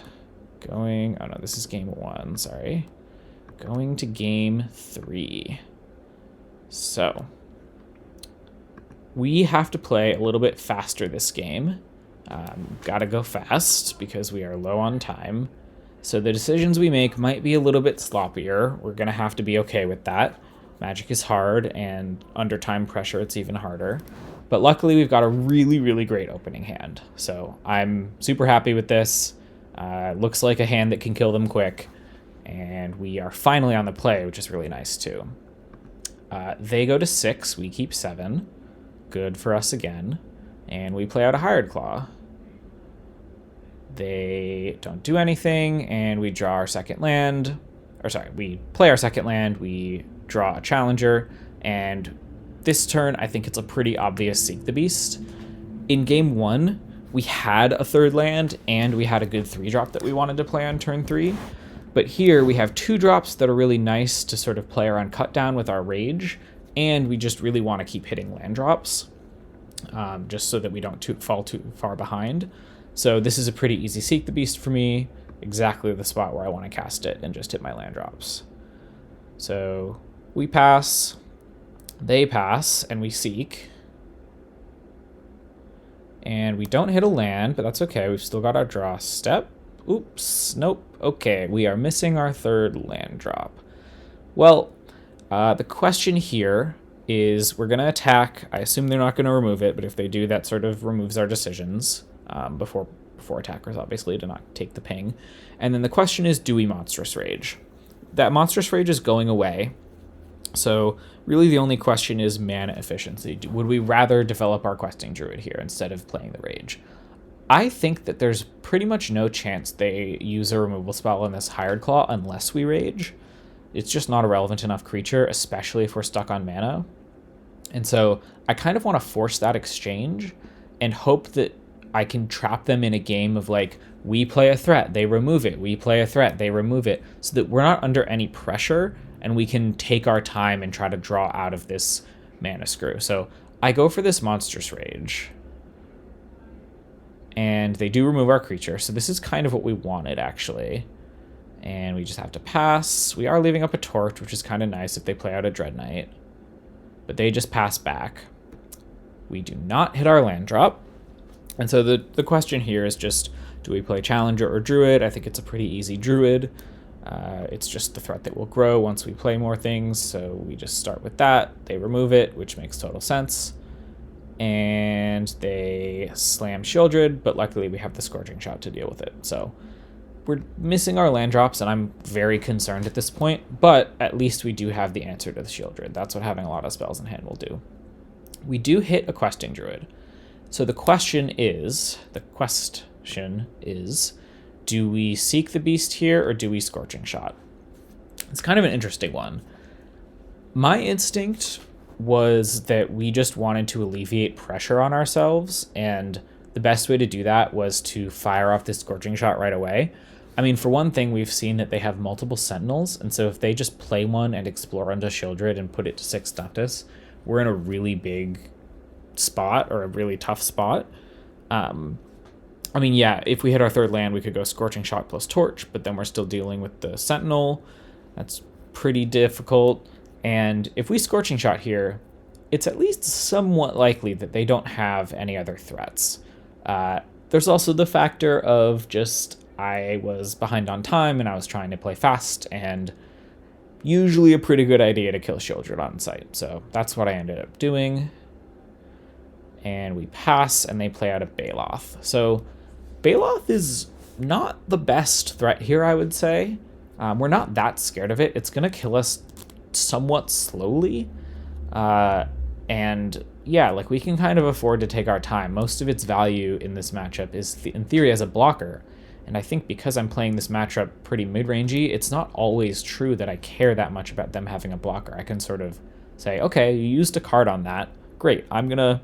Oh no, this is Game 1, sorry. Going to Game 3. So, we have to play a little bit faster this game. Gotta go fast because we are low on time. So the decisions we make might be a little bit sloppier. We're gonna have to be okay with that. Magic is hard, and under time pressure it's even harder. But luckily we've got a really, really great opening hand. So I'm super happy with this. Looks like a hand that can kill them quick. And we are finally on the play, which is really nice too. They go to 6, we keep 7. Good for us again. And we play out a Hired Claw. They don't do anything, and we draw our second land. Or sorry, we play our second land, we draw a Challenger, and this turn I think it's a pretty obvious Seek the Beast. In Game 1, we had a 3rd land, and we had a good 3-drop that we wanted to play on turn 3. But here we have 2 drops that are really nice to sort of play around cut down with our Rage, and we just really want to keep hitting land drops, just so that we don't fall too far behind. So this is a pretty easy Seek the Beast for me, exactly the spot where I want to cast it and just hit my land drops. So we pass, they pass, and we Seek. And we don't hit a land, but that's okay. We've still got our draw step. Oops, nope. Okay, we are missing our third land drop. Well, the question here is we're going to attack. I assume they're not going to remove it, but if they do, that sort of removes our decisions before attackers, obviously, to not take the ping. And then the question is, do we Monstrous Rage? That Monstrous Rage is going away. So really the only question is mana efficiency. Would we rather develop our Questing Druid here instead of playing the Rage? I think that there's pretty much no chance they use a removal spell in this Hired Claw unless we Rage. It's just not a relevant enough creature, especially if we're stuck on mana. And so I kind of want to force that exchange and hope that I can trap them in a game of like, we play a threat, they remove it, we play a threat, they remove it, so that we're not under any pressure and we can take our time and try to draw out of this mana screw. So I go for this Monstrous Rage. And they do remove our creature, so this is kind of what we wanted, actually. And we just have to pass. We are leaving up a Torch, which is kind of nice if they play out a Dread Knight. But they just pass back. We do not hit our land drop. And so the question here is just, do we play Challenger or Druid? I think it's a pretty easy Druid. It's just the threat that will grow once we play more things, so we just start with that. They remove it, which makes total sense. And they slam Shieldred, but luckily we have the Scorching Shot to deal with it. So we're missing our land drops, and I'm very concerned at this point, but at least we do have the answer to the Shieldred. That's what having a lot of spells in hand will do. We do hit a Questing Druid. So the question is, do we Seek the Beast here, or do we Scorching Shot? It's kind of an interesting one. My instinct was that we just wanted to alleviate pressure on ourselves, and the best way to do that was to fire off this Scorching Shot right away. I mean, for one thing, we've seen that they have multiple Sentinels, and so if they just play one and explore onto Shieldred and put it to 6 Noctis, we're in a really big spot, or a really tough spot. I mean, yeah, if we hit our third land, we could go Scorching Shot plus Torch, but then we're still dealing with the Sentinel. That's pretty difficult. And if we Scorching Shot here, it's at least somewhat likely that they don't have any other threats. There's also the factor of just I was behind on time and I was trying to play fast, and usually a pretty good idea to kill Shieldred on sight. So that's what I ended up doing. And we pass, and they play out a Baloth. So Baloth is not the best threat here, I would say. We're not that scared of it. It's going to kill us somewhat slowly. And yeah, like we can kind of afford to take our time. Most of its value in this matchup is in theory as a blocker. And I think because I'm playing this matchup pretty mid-rangey, it's not always true that I care that much about them having a blocker. I can sort of say, okay, you used a card on that. Great, I'm going to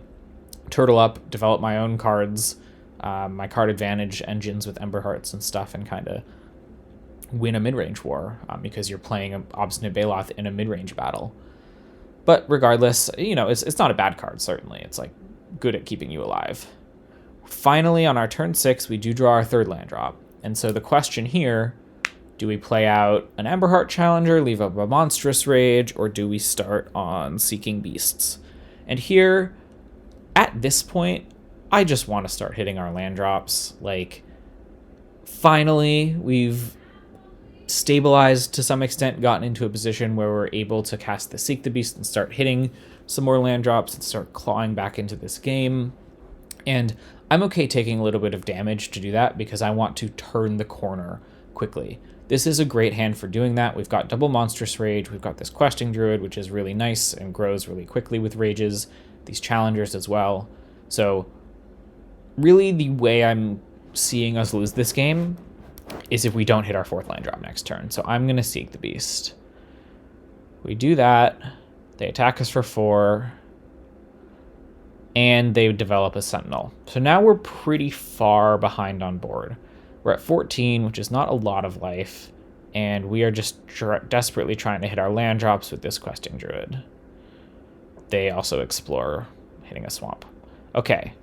turtle up, develop my own cards, my card advantage engines with Ember Hearts and stuff, and kind of win a mid-range war because you're playing an Obstinate Baloth in a mid-range battle. But regardless, you know, it's not a bad card, certainly. It's like good at keeping you alive. Finally, on our turn 6, we do draw our third land drop. And so the question here, do we play out an Emberheart Challenger, leave up a Monstrous Rage, or do we start on Seeking Beasts? And here, at this point, I just want to start hitting our land drops. Like, finally, we've stabilized to some extent, gotten into a position where we're able to cast the Seek the Beast and start hitting some more land drops and start clawing back into this game. And I'm okay taking a little bit of damage to do that because I want to turn the corner quickly. This is a great hand for doing that. We've got double Monstrous Rage, we've got this Questing Druid, which is really nice and grows really quickly with rages, these challengers as well. So really the way I'm seeing us lose this game is if we don't hit our fourth land drop next turn. So I'm going to Seek the Beast. We do that. They attack us for 4. And they develop a Sentinel. So now we're pretty far behind on board. We're at 14, which is not a lot of life. And we are just desperately trying to hit our land drops with this Questing Druid. They also explore hitting a swamp. Okay.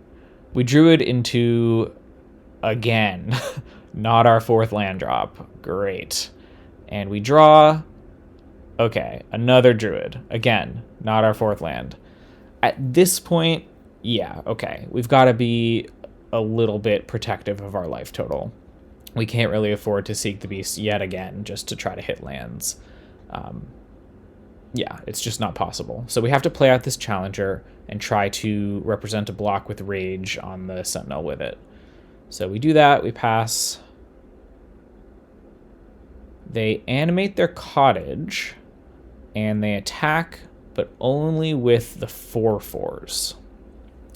We Druid into again. Not our 4th land drop. Great. And we draw. Okay, another druid. Again, not our 4th land. At this point, yeah, okay. We've got to be a little bit protective of our life total. We can't really afford to seek the beast yet again just to try to hit lands. Yeah, it's just not possible. So we have to play out this challenger and try to represent a block with rage on the sentinel with it. So we do that, we pass. They animate their cottage and they attack, but only with the 4/4s.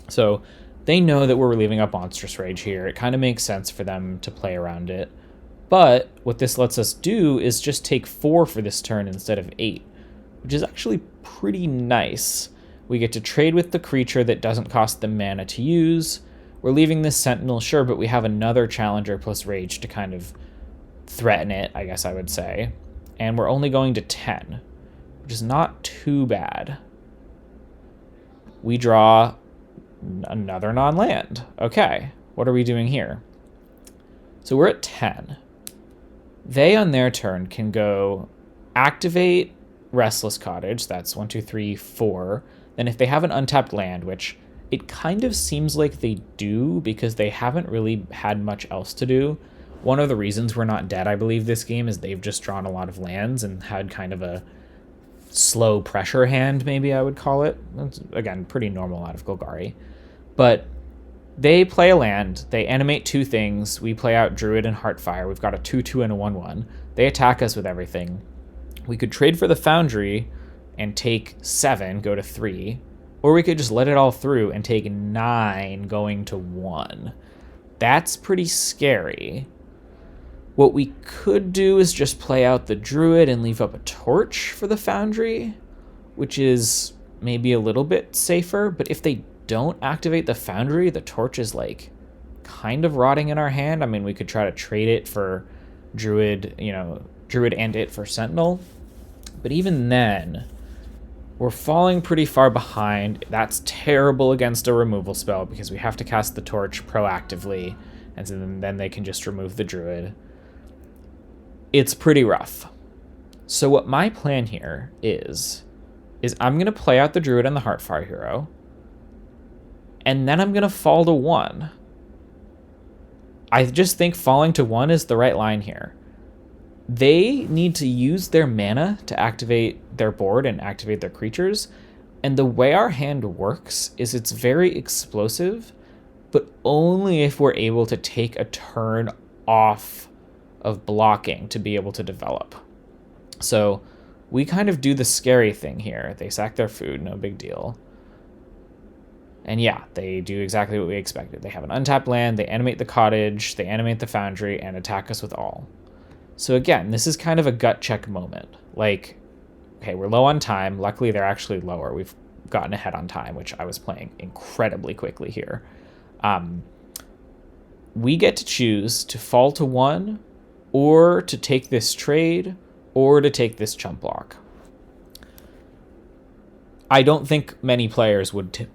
So they know that we're relieving up Monstrous Rage here. It kind of makes sense for them to play around it. But what this lets us do is just take 4 for this turn instead of 8, which is actually pretty nice. We get to trade with the creature that doesn't cost them mana to use. We're leaving this Sentinel, sure, but we have another Challenger plus Rage to kind of threaten it, I guess I would say. And we're only going to 10, which is not too bad. We draw another non-land. Okay, what are we doing here? So we're at 10. They, on their turn, can go activate Restless Cottage. That's 1, 2, 3, 4. Then if they have an untapped land, which it kind of seems like they do because they haven't really had much else to do. One of the reasons we're not dead, I believe, this game is they've just drawn a lot of lands and had kind of a slow pressure hand, maybe I would call it. That's, again, pretty normal out of Golgari. But they play a land, they animate 2 things, we play out Druid and Heartfire, we've got a 2/2 and a 1/1. They attack us with everything. We could trade for the Foundry and take 7, go to 3, or we could just let it all through and take 9 going to 1. That's pretty scary. What we could do is just play out the Druid and leave up a Torch for the Foundry, which is maybe a little bit safer, but if they don't activate the Foundry, the Torch is like kind of rotting in our hand. I mean, we could try to trade it for Druid, Druid and it for Sentinel, but even then, we're falling pretty far behind. That's terrible against a removal spell because we have to cast the Torch proactively, and so then they can just remove the Druid. It's pretty rough. So what my plan here is I'm going to play out the Druid and the Heartfire hero, and then I'm going to fall to 1. I just think falling to 1 is the right line here. They need to use their mana to activate their board and activate their creatures, and the way our hand works is it's very explosive, but only if we're able to take a turn off of blocking to be able to develop. So we kind of do the scary thing here. They sack their food, no big deal. And yeah, they do exactly what we expected. They have an untapped land, they animate the cottage, they animate the foundry, and attack us with all. So again, this is kind of a gut check moment. Like, okay, we're low on time. Luckily, they're actually lower. We've gotten ahead on time, which I was playing incredibly quickly here. We get to choose to fall to 1, or to take this trade, or to take this chump block. I don't think many players would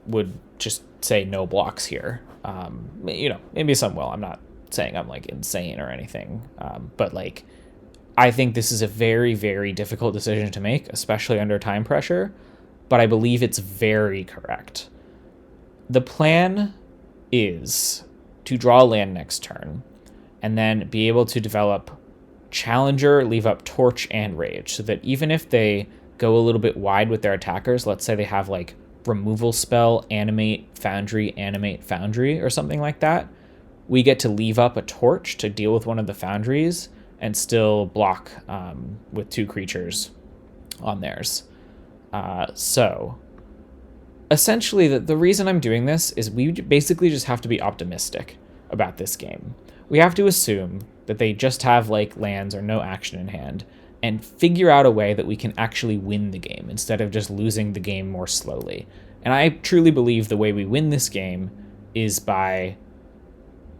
just say no blocks here. Maybe some will. I'm not saying I'm like insane or anything, but like I think this is a very, very difficult decision to make, especially under time pressure, but I believe it's very correct. The plan is to draw land next turn and then be able to develop Challenger, leave up Torch and Rage, so that even if they go a little bit wide with their attackers, let's say they have like removal spell, animate foundry, or something like that, we get to leave up a Torch to deal with one of the foundries and still block with 2 creatures on theirs. So essentially the reason I'm doing this is we basically just have to be optimistic about this game. We have to assume that they just have like lands or no action in hand and figure out a way that we can actually win the game instead of just losing the game more slowly. And I truly believe the way we win this game is by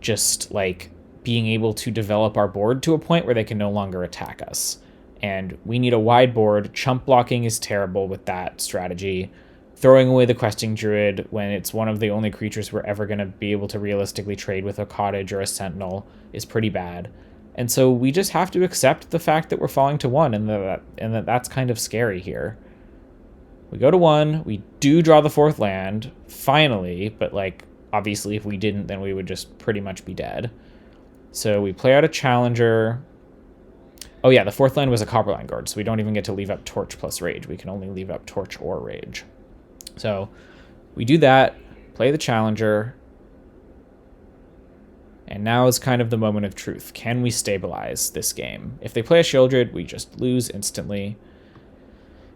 just like being able to develop our board to a point where they can no longer attack us. And we need a wide board. Chump blocking is terrible with that strategy. throwing away the questing druid when it's one of the only creatures we're ever going to be able to realistically trade with a cottage or a sentinel is pretty bad. And so we just have to accept the fact that we're falling to 1 and that's kind of scary here. We go to 1, we do draw the 4th land, finally, but like obviously if we didn't, then we would just pretty much be dead. So we play out a challenger. Oh yeah, the 4th land was a Copperline Guard, so we don't even get to leave up Torch plus Rage. We can only leave up Torch or Rage. So we do that, play the challenger, and now is kind of the moment of truth. Can we stabilize this game? If they play a Sheoldred, we just lose instantly.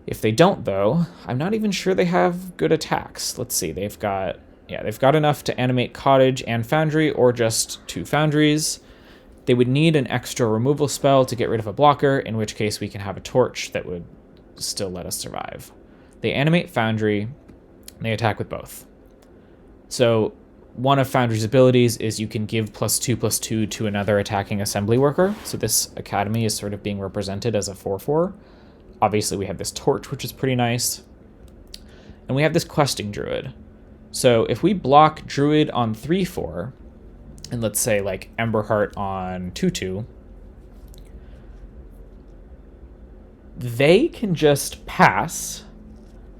If they don't, though, I'm not even sure they have good attacks. Let's see, they've got enough to animate Cottage and Foundry, or just 2 Foundries. They would need an extra removal spell to get rid of a blocker, in which case we can have a Torch that would still let us survive. They animate Foundry, and they attack with both. So one of Foundry's abilities is you can give +2/+2 to another attacking assembly worker. So this academy is sort of being represented as a 4/4. Obviously we have this Torch, which is pretty nice. And we have this questing druid. So if we block druid on 3/4, and let's say like Emberheart on 2/2, they can just pass,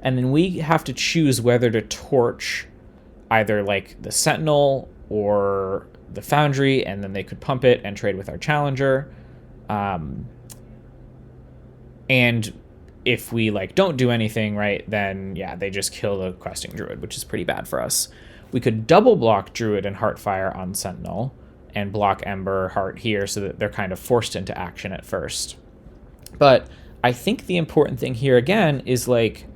and then we have to choose whether to torch either like the Sentinel or the Foundry, and then they could pump it and trade with our challenger. And if we like don't do anything, right, then yeah, they just kill the questing druid, which is pretty bad for us. We could double block Druid and Heartfire on Sentinel and block Ember Heart here so that they're kind of forced into action at first. But I think the important thing here again is like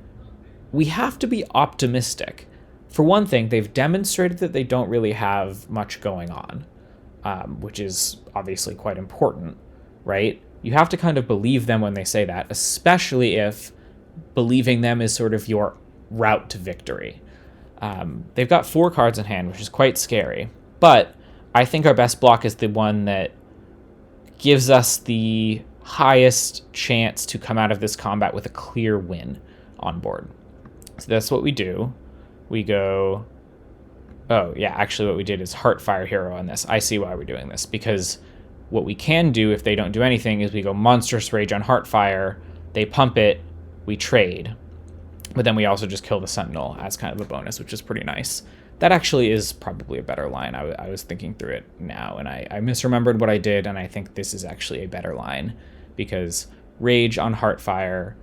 we have to be optimistic. For one thing, they've demonstrated that they don't really have much going on, which is obviously quite important, right? You have to kind of believe them when they say that, especially if believing them is sort of your route to victory. They've got 4 cards in hand, which is quite scary. But I think our best block is the one that gives us the highest chance to come out of this combat with a clear win on board. So that's what we do. We go... Oh, yeah, actually what we did is Heartfire Hero on this. I see why we're doing this, because what we can do if they don't do anything is we go Monstrous Rage on Heartfire, they pump it, we trade. But then we also just kill the Sentinel as kind of a bonus, which is pretty nice. That actually is probably a better line. I was thinking through it now, and I misremembered what I did, and I think this is actually a better line, because Rage on Heartfire,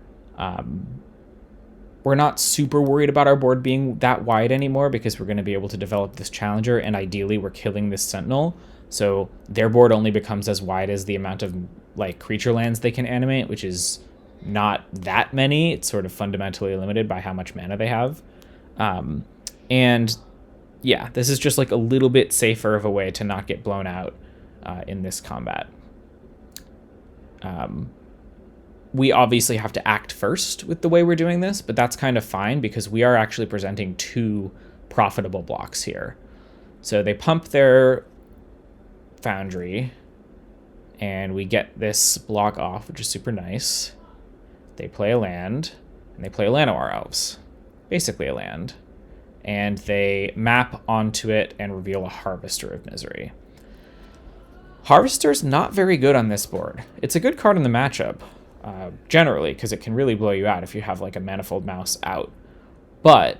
we're not super worried about our board being that wide anymore, because we're going to be able to develop this Challenger, and ideally we're killing this Sentinel, so their board only becomes as wide as the amount of like creature lands they can animate, which is not that many. It's sort of fundamentally limited by how much mana they have. And yeah, this is just like a little bit safer of a way to not get blown out in this combat. We obviously have to act first with the way we're doing this, but that's kind of fine because we are actually presenting 2 profitable blocks here. So they pump their Foundry, and we get this block off, which is super nice. They play a land, and they play Llanowar Elves, basically a land, and they map onto it and reveal a Harvester of Misery. Harvester's not very good on this board. It's a good card in the matchup, generally, because it can really blow you out if you have like a Manifold Mouse out. But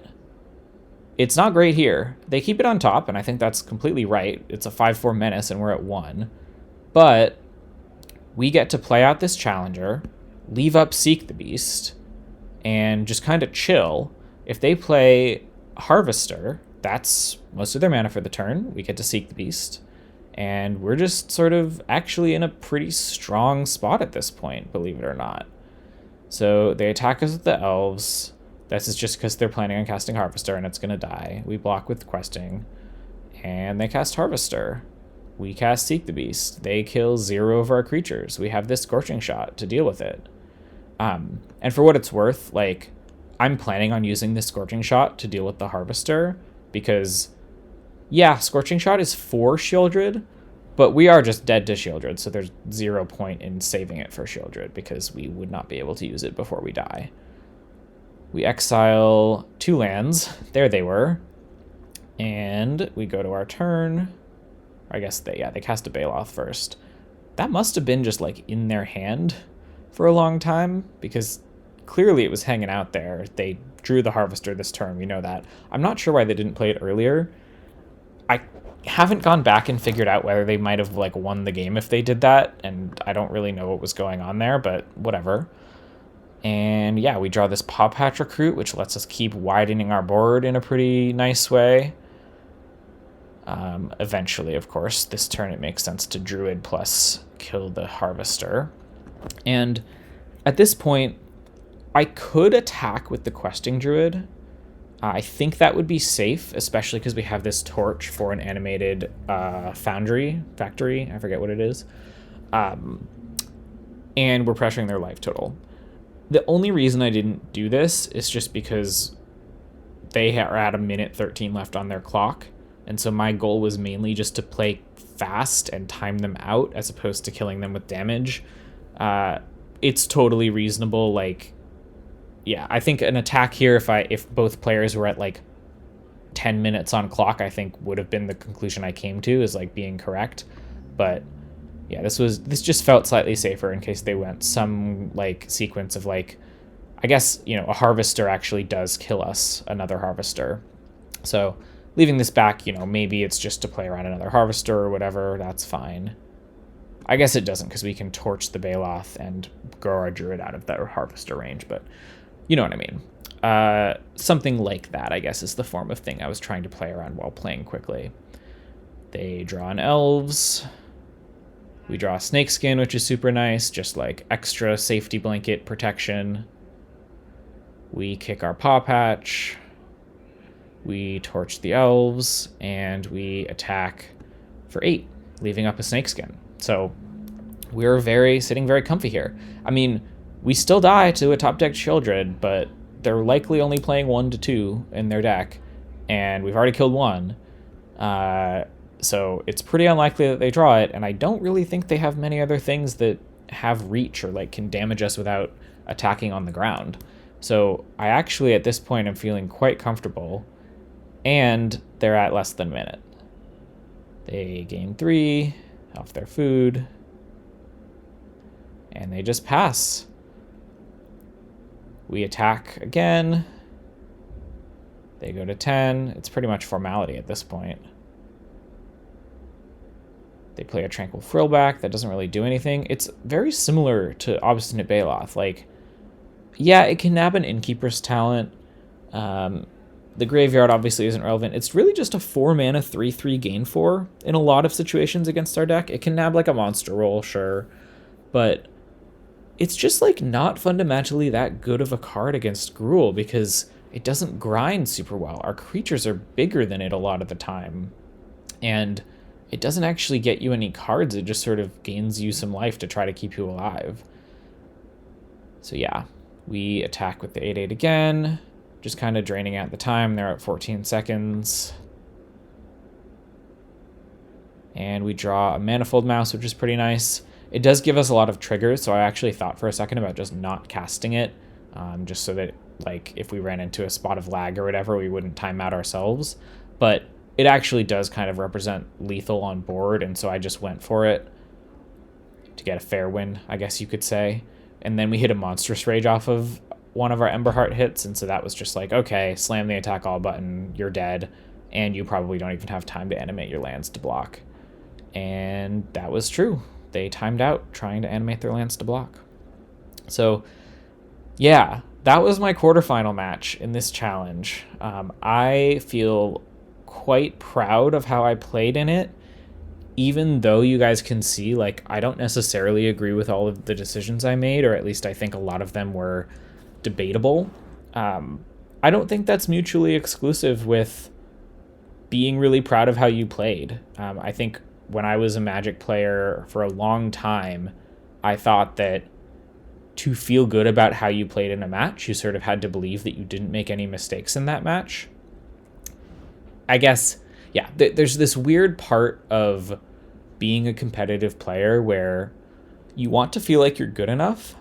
it's not great here. They keep it on top, and I think that's completely right. It's a 5/4 menace, and we're at 1. But we get to play out this Challenger, leave up Seek the Beast, and just kind of chill. If they play Harvester, that's most of their mana for the turn. We get to Seek the Beast, and we're just sort of actually in a pretty strong spot at this point, believe it or not. So they attack us with the Elves. This is just because they're planning on casting Harvester, and it's going to die. We block with Questing, and they cast Harvester. We cast Seek the Beast. They kill 0 of our creatures. We have this Scorching Shot to deal with it. And for what it's worth, like, I'm planning on using this Scorching Shot to deal with the Harvester, because, yeah, Scorching Shot is for Sheoldred, but we are just dead to Sheoldred, so there's 0 point in saving it for Sheoldred, because we would not be able to use it before we die. We exile 2 lands. There they were. And we go to our turn. I guess they cast a Baloth first. That must have been just like in their hand for a long time, because clearly it was hanging out there. They drew the Harvester this turn, we know that. I'm not sure why they didn't play it earlier. I haven't gone back and figured out whether they might have like won the game if they did that, and I don't really know what was going on there, but whatever. And yeah, we draw this Paw Patch Recruit, which lets us keep widening our board in a pretty nice way. Eventually, of course, this turn it makes sense to Druid plus kill the Harvester. And at this point, I could attack with the Questing Druid. I think that would be safe, especially because we have this torch for an animated factory, I forget what it is. And we're pressuring their life total. The only reason I didn't do this is just because they are at a minute 13 left on their clock. And so my goal was mainly just to play fast and time them out as opposed to killing them with damage. It's totally reasonable. Like, yeah, I think an attack here, if both players were at like 10 minutes on clock, I think would have been the conclusion I came to as like being correct. But yeah, this just felt slightly safer in case they went some like sequence of like, I guess, you know, a Harvester actually does kill us, another Harvester. So leaving this back, you know, maybe it's just to play around another Harvester or whatever, that's fine. I guess it doesn't, because we can torch the Baloth and grow our Druid out of that Harvester range, but you know what I mean. Something like that, I guess, is the form of thing I was trying to play around while playing quickly. They draw an Elves. We draw a Snakeskin, which is super nice, just like extra safety blanket protection. We kick our Paw Patch. We torch the Elves, and we attack for 8, leaving up a Snakeskin. So we're sitting very comfy here. I mean, we still die to a top deck Sheoldred, but they're likely only playing 1 to 2 in their deck, and we've already killed 1. So it's pretty unlikely that they draw it, and I don't really think they have many other things that have reach or like can damage us without attacking on the ground. So I actually, at this point, am feeling quite comfortable, and they're at less than a minute. They gain 3 off their food, and they just pass. We attack again. They go to 10. It's pretty much formality at this point. They play a Tranquil Frillback. That doesn't really do anything. It's very similar to Obstinate Baloth. Like, yeah, it can nab an Innkeeper's Talent. The Graveyard obviously isn't relevant. It's really just a 4-mana 3/3 gain 4 in a lot of situations against our deck. It can nab like a monster roll, sure, but it's just like not fundamentally that good of a card against Gruul because it doesn't grind super well. Our creatures are bigger than it a lot of the time, and it doesn't actually get you any cards. It just sort of gains you some life to try to keep you alive. So yeah, we attack with the 8/8 again, just kind of draining out the time. They're at 14 seconds. And we draw a Manifold Mouse, which is pretty nice. It does give us a lot of triggers, so I actually thought for a second about just not casting it, just so that, like, if we ran into a spot of lag or whatever, we wouldn't time out ourselves. But it actually does kind of represent lethal on board, and so I just went for it to get a fair win, I guess you could say. And then we hit a Monstrous Rage off of one of our Emberheart hits, and so that was just like, okay, slam the attack all button, you're dead, and you probably don't even have time to animate your lands to block. And that was true. They timed out trying to animate their lands to block. So yeah, that was my quarterfinal match in this challenge. I feel quite proud of how I played in it, even though you guys can see, like, I don't necessarily agree with all of the decisions I made, or at least I think a lot of them were debatable. I don't think that's mutually exclusive with being really proud of how you played. I think when I was a Magic player for a long time, I thought that to feel good about how you played in a match, you sort of had to believe that you didn't make any mistakes in that match. I guess, yeah, there's this weird part of being a competitive player where you want to feel like you're good enough,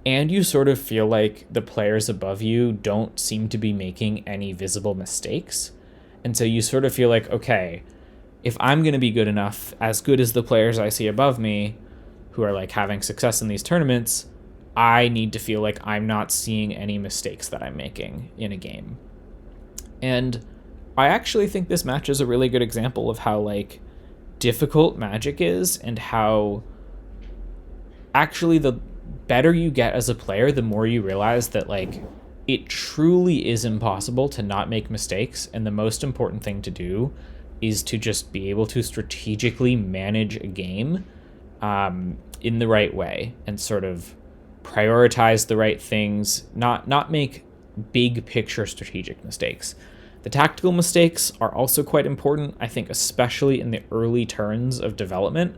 and you sort of feel like the players above you don't seem to be making any visible mistakes. And so you sort of feel like, okay, if I'm going to be good enough, as good as the players I see above me who are like having success in these tournaments, I need to feel like I'm not seeing any mistakes that I'm making in a game. And I actually think this match is a really good example of how like difficult Magic is, and how actually the better you get as a player, the more you realize that like it truly is impossible to not make mistakes, and the most important thing to do is to just be able to strategically manage a game in the right way, and sort of prioritize the right things, not make big picture strategic mistakes. The tactical mistakes are also quite important, I think, especially in the early turns of development.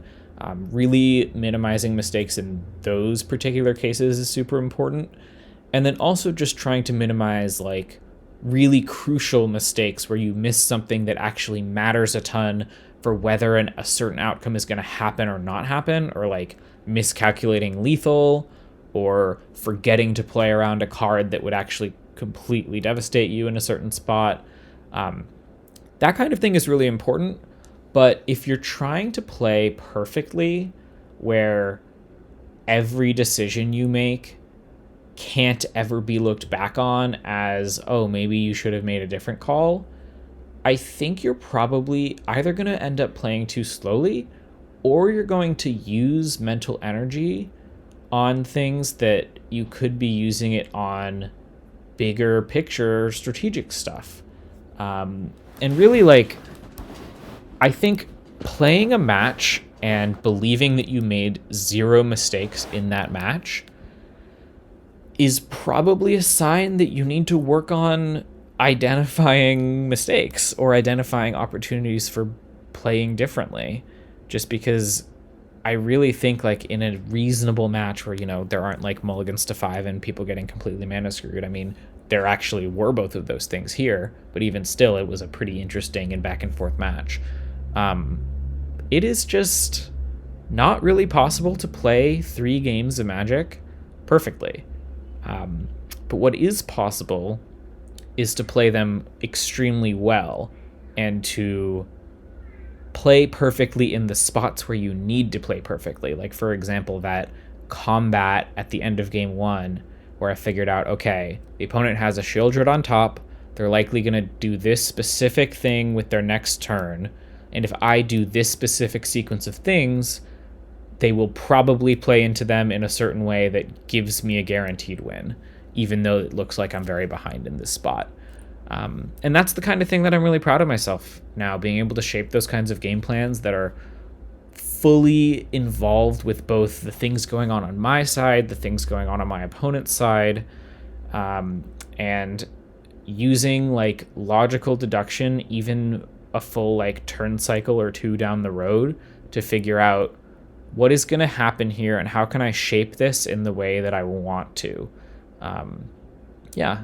Really minimizing mistakes in those particular cases is super important. And then also just trying to minimize like really crucial mistakes where you miss something that actually matters a ton for whether a certain outcome is going to happen or not happen, or like miscalculating lethal, or forgetting to play around a card that would actually completely devastate you in a certain spot. That kind of thing is really important. But if you're trying to play perfectly, where every decision you make can't ever be looked back on as, oh, maybe you should have made a different call, I think you're probably either going to end up playing too slowly, or you're going to use mental energy on things that you could be using it on bigger picture strategic stuff. And really, like, I think playing a match and believing that you made zero mistakes in that match is probably a sign that you need to work on identifying mistakes or identifying opportunities for playing differently. Just because I really think, like, in a reasonable match where, you know, there aren't like mulligans to 5 and people getting completely mana screwed, I mean, there actually were both of those things here, but even still, it was a pretty interesting and back and forth match. It is just not really possible to play 3 games of Magic perfectly. But what is possible is to play them extremely well, and to play perfectly in the spots where you need to play perfectly. Like, for example, that combat at the end of game 1, where I figured out, okay, the opponent has a Shieldred on top, they're likely going to do this specific thing with their next turn, and if I do this specific sequence of things, they will probably play into them in a certain way that gives me a guaranteed win, even though it looks like I'm very behind in this spot. And that's the kind of thing that I'm really proud of myself now, being able to shape those kinds of game plans that are fully involved with both the things going on my side, the things going on my opponent's side, and using like logical deduction, even a full like turn cycle or 2 down the road, to figure out what is going to happen here and how can I shape this in the way that I want to. Yeah.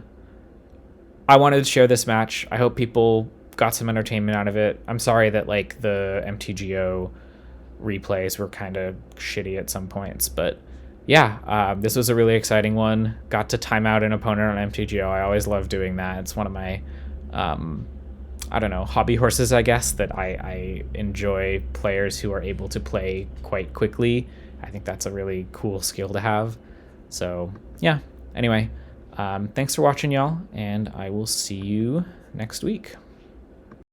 I wanted to share this match. I hope people got some entertainment out of it. I'm sorry that like the MTGO replays were kind of shitty at some points, but yeah, this was a really exciting one. Got to time out an opponent on MTGO. I always love doing that. It's one of my, I don't know, hobby horses, I guess, that I enjoy players who are able to play quite quickly. I think that's a really cool skill to have. So yeah, anyway, thanks for watching, y'all, and I will see you next week.